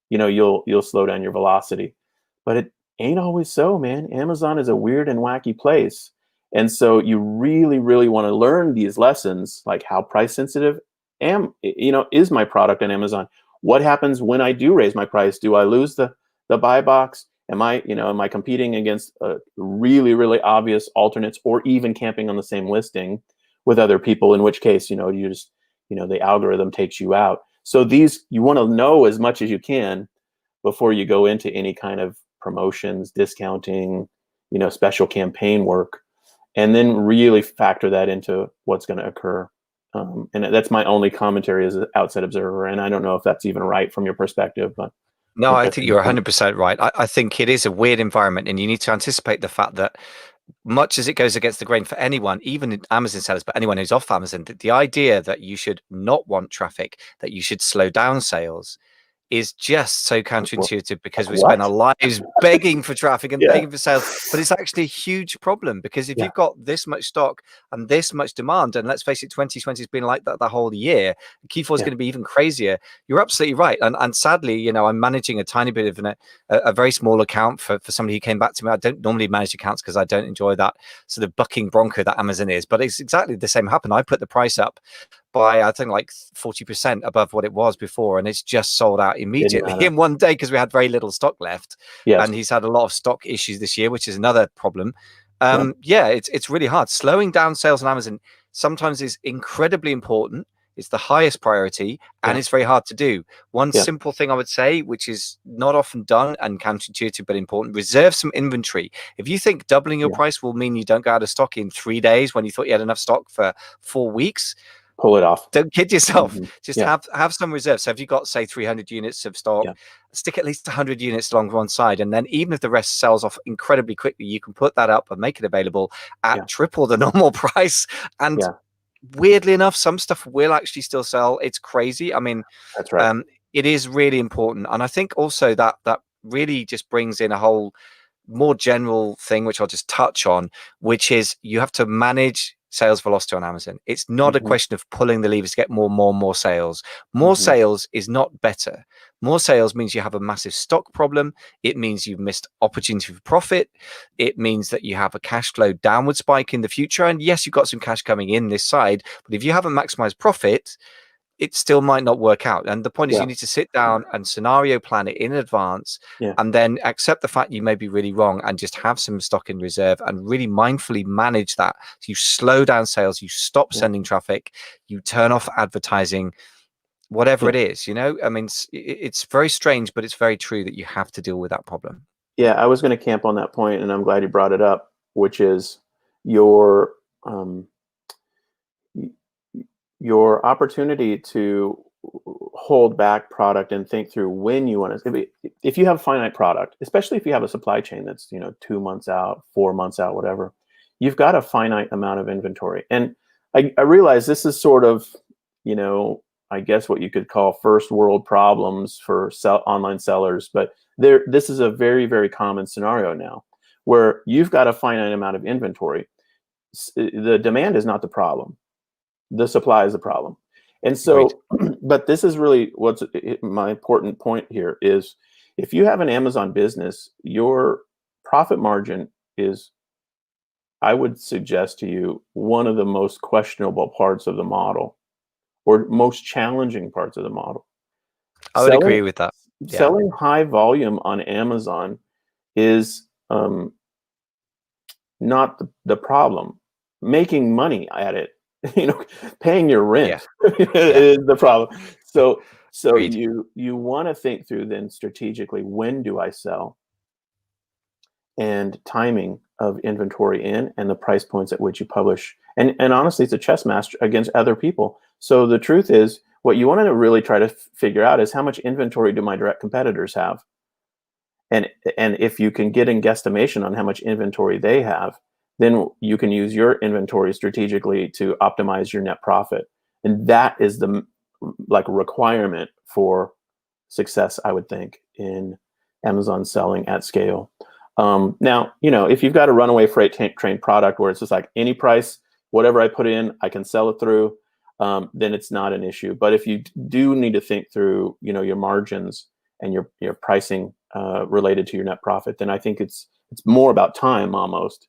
you'll slow down your velocity. But it ain't always so, man. Amazon is a weird and wacky place. And so you really, really want to learn these lessons, like how price sensitive is my product on Amazon? What happens when I do raise my price? Do I lose the buy box? Am I competing against really, really obvious alternates, or even camping on the same listing with other people, in which case, you just, the algorithm takes you out. So you want to know as much as you can before you go into any kind of promotions, discounting, special campaign work, and then really factor that into what's going to occur. And that's my only commentary as an outside observer. And I don't know if that's even right from your perspective, but No, I think interesting you're point. 100% right. I think it is a weird environment, and you need to anticipate the fact that much as it goes against the grain for anyone, even Amazon sellers, but anyone who's off Amazon, the idea that you should not want traffic, that you should slow down sales, is just so counterintuitive, because we What? spend our lives begging for traffic and Yeah. begging for sales. But it's actually a huge problem, because if Yeah. you've got this much stock and this much demand, and let's face it, 2020 has been like that the whole year, Q4 is Yeah. going to be even crazier. You're absolutely right. And sadly, I'm managing a tiny bit of a very small account for somebody who came back to me. I don't normally manage accounts because I don't enjoy that sort of bucking bronco that Amazon is, but it's exactly the same happened. I put the price up by, I think, like 40% above what it was before, and it's just sold out immediately in one day because we had very little stock left. Yes. And he's had a lot of stock issues this year, which is another problem. Yeah. Yeah, it's really hard. Slowing down sales on Amazon sometimes is incredibly important. It's the highest priority, and Yeah. it's very hard to do. One Yeah. simple thing I would say, which is not often done and counterintuitive but important: reserve some inventory. If you think doubling your Yeah. price will mean you don't go out of stock in 3 days when you thought you had enough stock for 4 weeks, Pull it off. don't kid yourself. Mm-hmm. Just Yeah. have some reserve. So if you've got, say, 300 units of stock, Yeah. stick at least 100 units along one side. And then even if the rest sells off incredibly quickly, you can put that up and make it available at triple the normal price. And Yeah. weirdly enough, some stuff will actually still sell. It's crazy. I mean, That's right. it is really important. And I think also that really just brings in a whole more general thing, which I'll just touch on, which is you have to manage sales velocity on Amazon. It's not a Mm-hmm. question of pulling the levers to get more sales. More Mm-hmm. sales is not better. More sales means you have a massive stock problem. It means you've missed opportunity for profit. It means that you have a cash flow downward spike in the future. And yes, you've got some cash coming in this side, but if you haven't maximized profit, it still might not work out. And the point is, you need to sit down and scenario plan it in advance, and then accept the fact you may be really wrong, and just have some stock in reserve and really mindfully manage that. So you slow down sales, you stop sending traffic, you turn off advertising, whatever it is. I mean, it's very strange, but it's very true that you have to deal with that problem. Yeah, I was going to camp on that point, and I'm glad you brought it up, which is your your opportunity to hold back product and think through when you want to. If you have finite product, especially if you have a supply chain that's 2 months out, 4 months out, whatever, you've got a finite amount of inventory. And I realize this is sort of, I guess what you could call first world problems for online sellers, but this is a very, very common scenario now, where you've got a finite amount of inventory. The demand is not the problem. The supply is the problem. And so, but this is really what's my important point here is, if you have an Amazon business, your profit margin is, I would suggest to you, one of the most questionable parts of the model, or most challenging parts of the model. I would agree with that. Yeah. Selling high volume on Amazon is not the problem. Making money at it, paying your rent is the problem. So Agreed. you want to think through then strategically, when do I sell, and timing of inventory in, and the price points at which you publish. And honestly, it's a chess match against other people. So the truth is, what you want to really try to figure out is, how much inventory do my direct competitors have? And if you can get an guesstimation on how much inventory they have, then you can use your inventory strategically to optimize your net profit. And that is the requirement for success, I would think, in Amazon selling at scale. Now, if you've got a runaway freight train product where it's just like any price, whatever I put in, I can sell it through, then it's not an issue. But if you do need to think through, your margins and your pricing related to your net profit, then I think it's more about time almost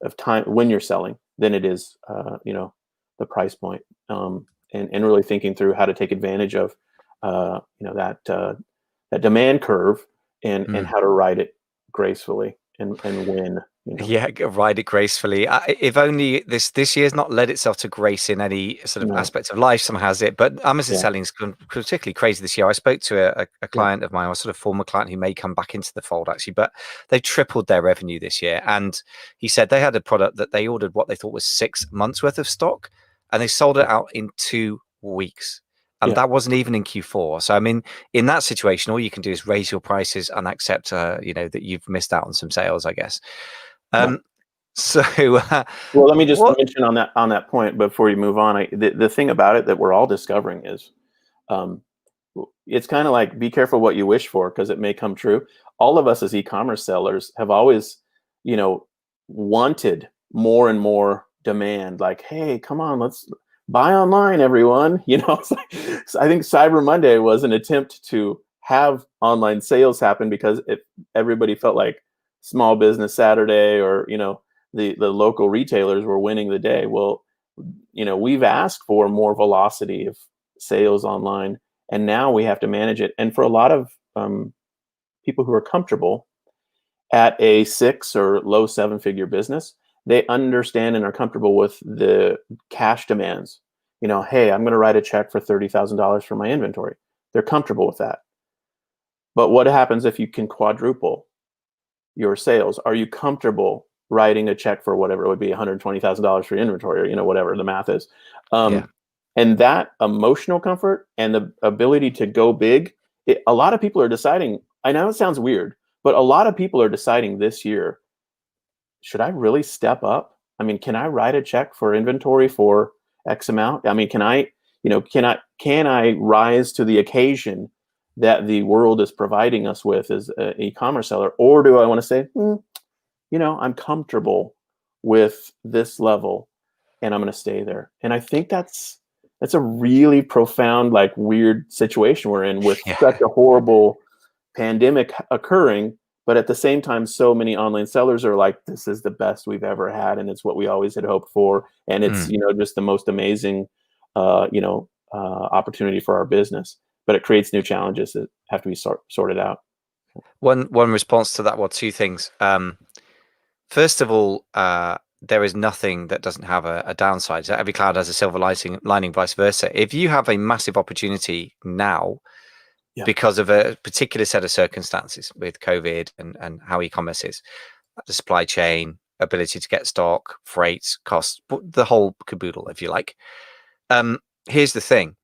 of time when you're selling than it is, the price point. And really thinking through how to take advantage of, that demand curve and how to ride it gracefully and win. Yeah, ride it gracefully. If only this year's not led itself to grace in any sort of No. aspects of life. Some has it, but Amazon Yeah. selling's gone particularly crazy this year. I spoke to a Yeah. client of mine, or sort of former client, who may come back into the fold actually, but they tripled their revenue this year. And he said they had a product that they ordered what they thought was 6 months worth of stock, and they sold it out in 2 weeks. And Yeah. that wasn't even in Q4. So I mean, in that situation, all you can do is raise your prices and accept, that you've missed out on some sales, I guess. Yeah. So, Well, let me just what? mention on that point before you move on. The thing about it that we're all discovering is, um, it's kind of like, be careful what you wish for, because it may come true. All of us as e-commerce sellers have always, wanted more and more demand. Like, hey, come on, let's buy online, everyone. It's like, so I think Cyber Monday was an attempt to have online sales happen because everybody felt like Small Business Saturday, or the local retailers were winning the day. Well, we've asked for more velocity of sales online, and now we have to manage it. And for a lot of people who are comfortable at a 6 or low 7-figure business, they understand and are comfortable with the cash demands. Hey, I'm going to write a check for $30,000 for my inventory. They're comfortable with that. But what happens if you can quadruple your sales? Are you comfortable writing a check for whatever it would be, $120,000 for your inventory, or whatever the math is? Yeah. And that emotional comfort and the ability to go big, a lot of people are deciding. I know it sounds weird, but a lot of people are deciding this year, should I really step up? I mean, can I write a check for inventory for X amount? I mean, can I rise to the occasion that the world is providing us with as an e-commerce seller? Or do I want to say, I'm comfortable with this level and I'm going to stay there? And I think that's a really profound, like, weird situation we're in, with Yeah. such a horrible pandemic occurring. But at the same time, so many online sellers are like, this is the best we've ever had, and it's what we always had hoped for, and it's just the most amazing opportunity for our business. But it creates new challenges that have to be sorted out. One response to that, well, two things. First of all, there is nothing that doesn't have a downside. So every cloud has a silver lining, vice versa. If you have a massive opportunity now, Yeah. because of a particular set of circumstances with COVID and how e-commerce is, the supply chain, ability to get stock, freight, costs, the whole caboodle, if you like. Here's the thing.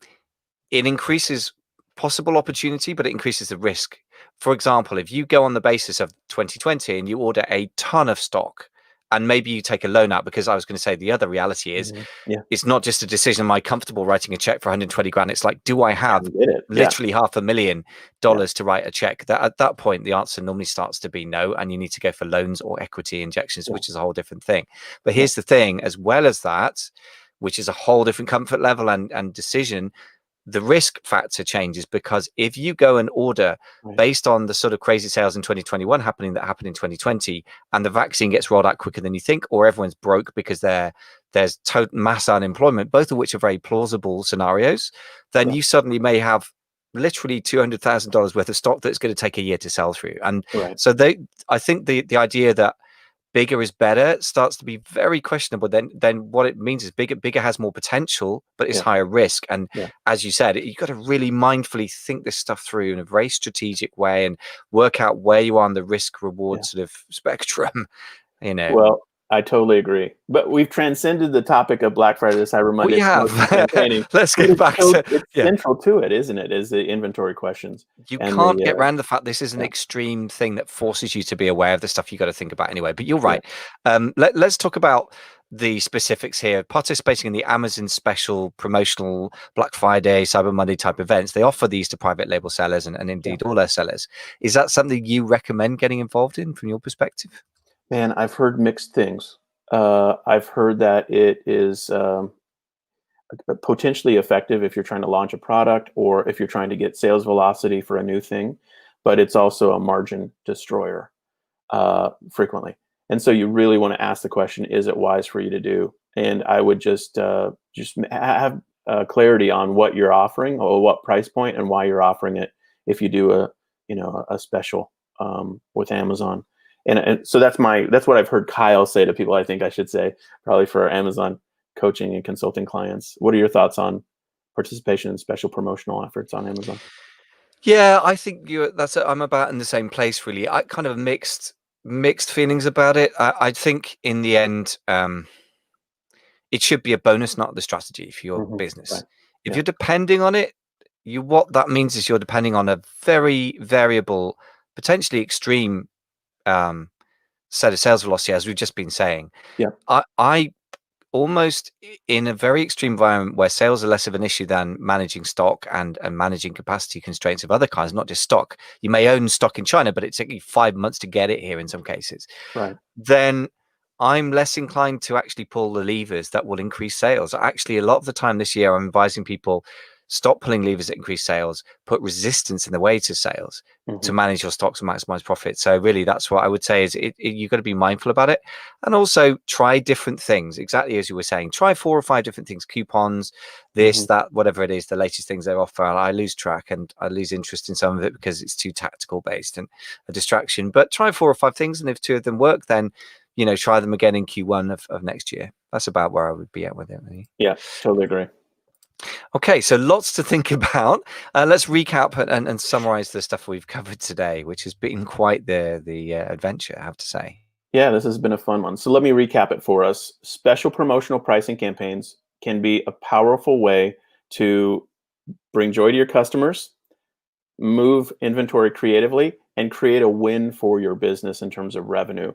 It increases possible opportunity, but it increases the risk. For example, if you go on the basis of 2020 and you order a ton of stock, and maybe you take a loan out, because I was going to say the other reality is, Yeah. it's not just a decision, am I comfortable writing a check for 120 grand? It's like, do I have Get it? literally $500,000 Yeah. to write a check? That at that point, the answer normally starts to be no, and you need to go for loans or equity injections, Yeah. which is a whole different thing. But here's the thing, as well as that, which is a whole different comfort level and decision, the risk factor changes, because if you go and order based on the sort of crazy sales in 2021 that happened in 2020, and the vaccine gets rolled out quicker than you think, or everyone's broke because there's total mass unemployment, both of which are very plausible scenarios, then you suddenly may have literally $200,000 worth of stock that's going to take a year to sell through. And so I think the idea that bigger is better starts to be very questionable. Then what it means is bigger has more potential, but it's higher risk. And as you said, you've got to really mindfully think this stuff through in a very strategic way and work out where you are on the risk reward sort of spectrum. Well, I totally agree. But we've transcended the topic of Black Friday, Cyber Monday, We have. campaigning. Let's get back to it's central to it, isn't it? Is the inventory questions. You and can't the, get around the fact this is an extreme thing that forces you to be aware of the stuff you got to think about anyway. But you're right. Let's talk about the specifics here. Participating in the Amazon special promotional Black Friday, Cyber Monday type events, they offer these to private label sellers and indeed all their sellers. Is that something you recommend getting involved in from your perspective? Man, I've heard mixed things. I've heard that it is potentially effective if you're trying to launch a product or if you're trying to get sales velocity for a new thing, but it's also a margin destroyer frequently. And so you really want to ask the question, is it wise for you to do? And I would just have clarity on what you're offering or what price point and why you're offering it if you do a special with Amazon. And so that's what I've heard Kyle say to people. I think I should say probably for Amazon coaching and consulting clients. What are your thoughts on participation in special promotional efforts on Amazon? Yeah, I think I'm about in the same place really. I kind of mixed feelings about it. I think in the end, it should be a bonus, not the strategy for your business. Right. If Yeah. you're depending on it, what that means is you're depending on a very variable, potentially extreme set of sales velocity, as we've just been saying. Yeah. I almost in a very extreme environment where sales are less of an issue than managing stock and managing capacity constraints of other kinds, not just stock. You may own stock in China, but it's taking you 5 months to get it here in some cases. Right. Then I'm less inclined to actually pull the levers that will increase sales. Actually, a lot of the time this year, I'm advising people stop pulling levers that increase sales, put resistance in the way to sales to manage your stocks and maximize profit. So really, that's what I would say is you've got to be mindful about it, and also try different things. Exactly as you were saying, try 4 or 5 different things, coupons, this, that, whatever it is, the latest things they offer. And I lose track and I lose interest in some of it because it's too tactical based and a distraction. But try 4 or 5 things, and if 2 of them work, then try them again in Q1 of next year. That's about where I would be at with it. Really. Yeah, totally agree. Okay, so lots to think about. Let's recap and summarize the stuff we've covered today, which has been quite the adventure, I have to say. Yeah, this has been a fun one. So let me recap it for us. Special promotional pricing campaigns can be a powerful way to bring joy to your customers, move inventory creatively, and create a win for your business in terms of revenue.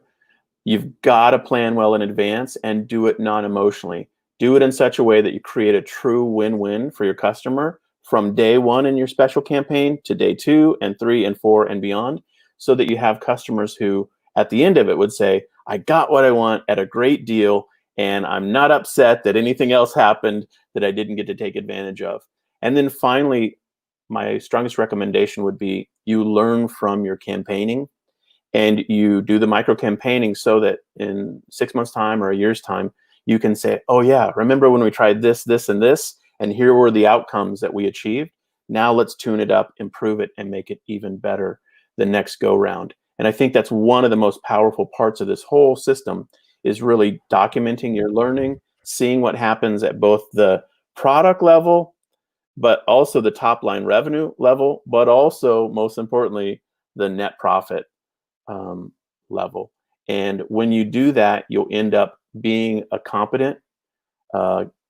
You've got to plan well in advance and do it non-emotionally. Do it in such a way that you create a true win-win for your customer from day 1 in your special campaign to day 2 and 3 and 4 and beyond, so that you have customers who at the end of it would say, I got what I want at a great deal, and I'm not upset that anything else happened that I didn't get to take advantage of. And then finally, my strongest recommendation would be you learn from your campaigning and you do the micro campaigning so that in 6 months' time or a year's time, you can say, oh yeah, remember when we tried this, this, and this, and here were the outcomes that we achieved. Now let's tune it up, improve it, and make it even better the next go round. And I think that's one of the most powerful parts of this whole system is really documenting your learning, seeing what happens at both the product level, but also the top line revenue level, but also most importantly, the net profit level. And when you do that, you'll end up being a competent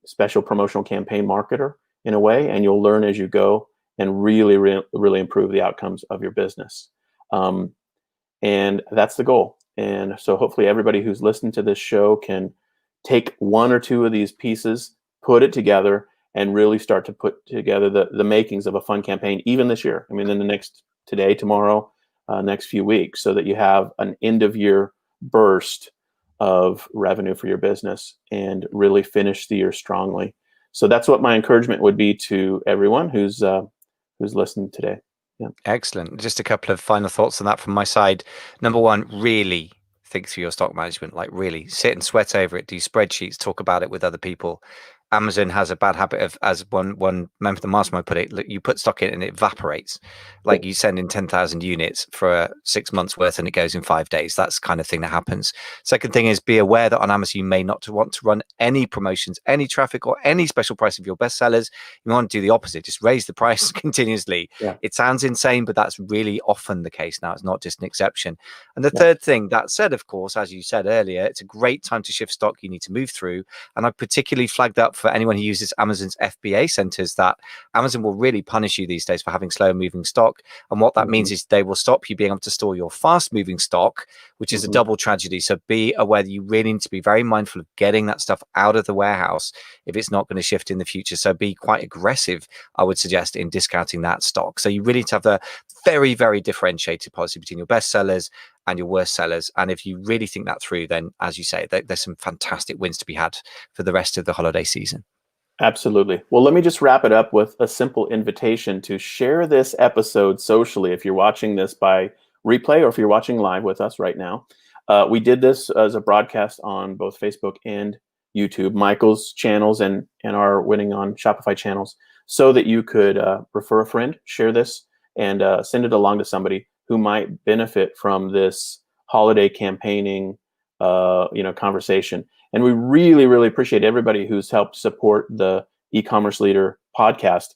special promotional campaign marketer in a way, and you'll learn as you go and really, really improve the outcomes of your business. And that's the goal. And so hopefully everybody who's listened to this show can take 1 or 2 of these pieces, put it together, and really start to put together the makings of a fun campaign, even this year. I mean, in the next today, tomorrow, next few weeks, so that you have an end of year burst of revenue for your business and really finish the year strongly. So that's what my encouragement would be to everyone who's listening today. Yeah. Excellent. Just a couple of final thoughts on that from my side. Number 1, really think through your stock management. Like really sit and sweat over it. Do spreadsheets. Talk about it with other people. Amazon has a bad habit of, as one member of the mastermind put it, look, you put stock in and it evaporates. Like you send in 10,000 units for 6 months worth and it goes in 5 days. That's the kind of thing that happens. Second thing is be aware that on Amazon, you may not want to run any promotions, any traffic or any special price of your bestsellers. You want to do the opposite, just raise the price continuously. Yeah. It sounds insane, but that's really often the case now. It's not just an exception. And the third thing, that said, of course, as you said earlier, it's a great time to shift stock you need to move through. And I particularly flagged up for anyone who uses Amazon's FBA centers that Amazon will really punish you these days for having slow moving stock. And what that means is they will stop you being able to store your fast moving stock, which is a double tragedy. So be aware that you really need to be very mindful of getting that stuff out of the warehouse if it's not going to shift in the future. So be quite aggressive, I would suggest, in discounting that stock. So you really need to have the very, very differentiated policy between your best sellers and your worst sellers. And if you really think that through, then as you say, there's some fantastic wins to be had for the rest of the holiday season. Absolutely. Well, let me just wrap it up with a simple invitation to share this episode socially if you're watching this by replay or if you're watching live with us right now. We did this as a broadcast on both Facebook and YouTube, Michael's channels and our Winning on Shopify channels, so that you could refer a friend, share this, and send it along to somebody who might benefit from this holiday campaigning, conversation. And we really, really appreciate everybody who's helped support the E-commerce Leader podcast.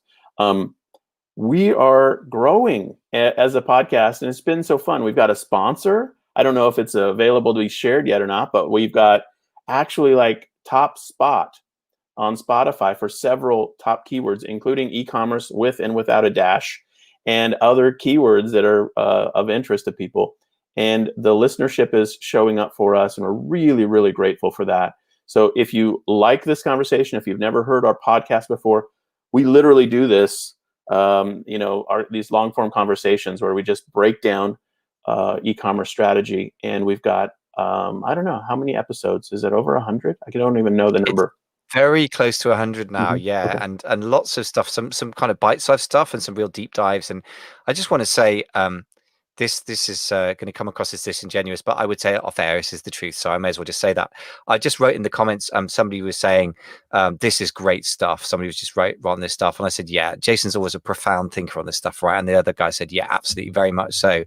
We are growing as a podcast, and it's been so fun. We've got a sponsor. I don't know if it's available to be shared yet or not, but we've got actually like top spot on Spotify for several top keywords, including e-commerce with and without a dash, and other keywords that are of interest to people. And the listenership is showing up for us, and we're really, really grateful for that. So if you like this conversation, if you've never heard our podcast before, we literally do this, these long form conversations where we just break down e-commerce strategy. And we've got, I don't know, how many episodes? Is it over 100? I don't even know the number. Very close to 100 now, yeah, Okay. and lots of stuff, some kind of bite-sized stuff, and some real deep dives. And I just want to say, this is going to come across as disingenuous, but I would say off air, this is the truth, so I may as well just say that. I just wrote in the comments, somebody was saying, this is great stuff. Somebody was just writing this stuff, and I said, yeah, Jason's always a profound thinker on this stuff, right? And the other guy said, yeah, absolutely, very much so.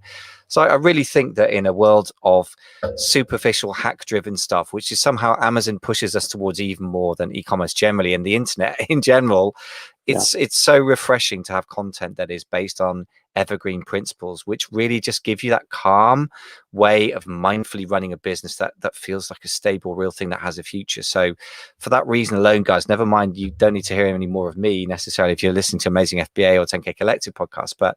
So I really think that in a world of superficial hack-driven stuff, which is somehow Amazon pushes us towards even more than e-commerce generally, and the internet in general, it's so refreshing to have content that is based on evergreen principles, which really just give you that calm way of mindfully running a business that feels like a stable, real thing that has a future. So for that reason alone, guys, never mind, you don't need to hear any more of me necessarily if you're listening to Amazing FBA or 10K Collective podcast, but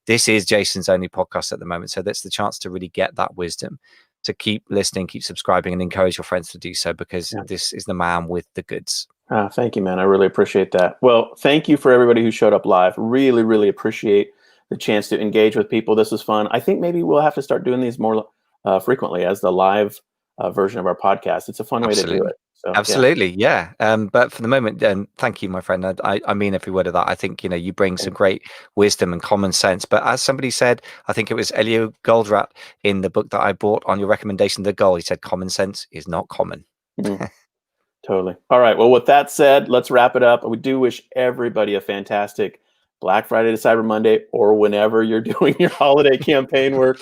this is Jason's only podcast at the moment. So that's the chance to really get that wisdom, to keep listening, keep subscribing, and encourage your friends to do so, because this is the man with the goods. Thank you, man. I really appreciate that. Well, thank you for everybody who showed up live. Really, really appreciate the chance to engage with people. This was fun. I think maybe we'll have to start doing these more frequently as the live version of our podcast. It's a fun way to do it. So, absolutely, yeah. But for the moment, thank you, my friend. I mean every word of that. I think you bring some great wisdom and common sense. But as somebody said, I think it was Elio Goldratt in the book that I bought on your recommendation, The Goal. He said, "Common sense is not common." Totally. All right. Well, with that said, let's wrap it up. We do wish everybody a fantastic Black Friday to Cyber Monday, or whenever you're doing your holiday campaign work,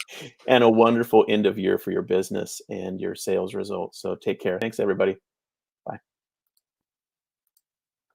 and a wonderful end of year for your business and your sales results. So take care. Thanks, everybody.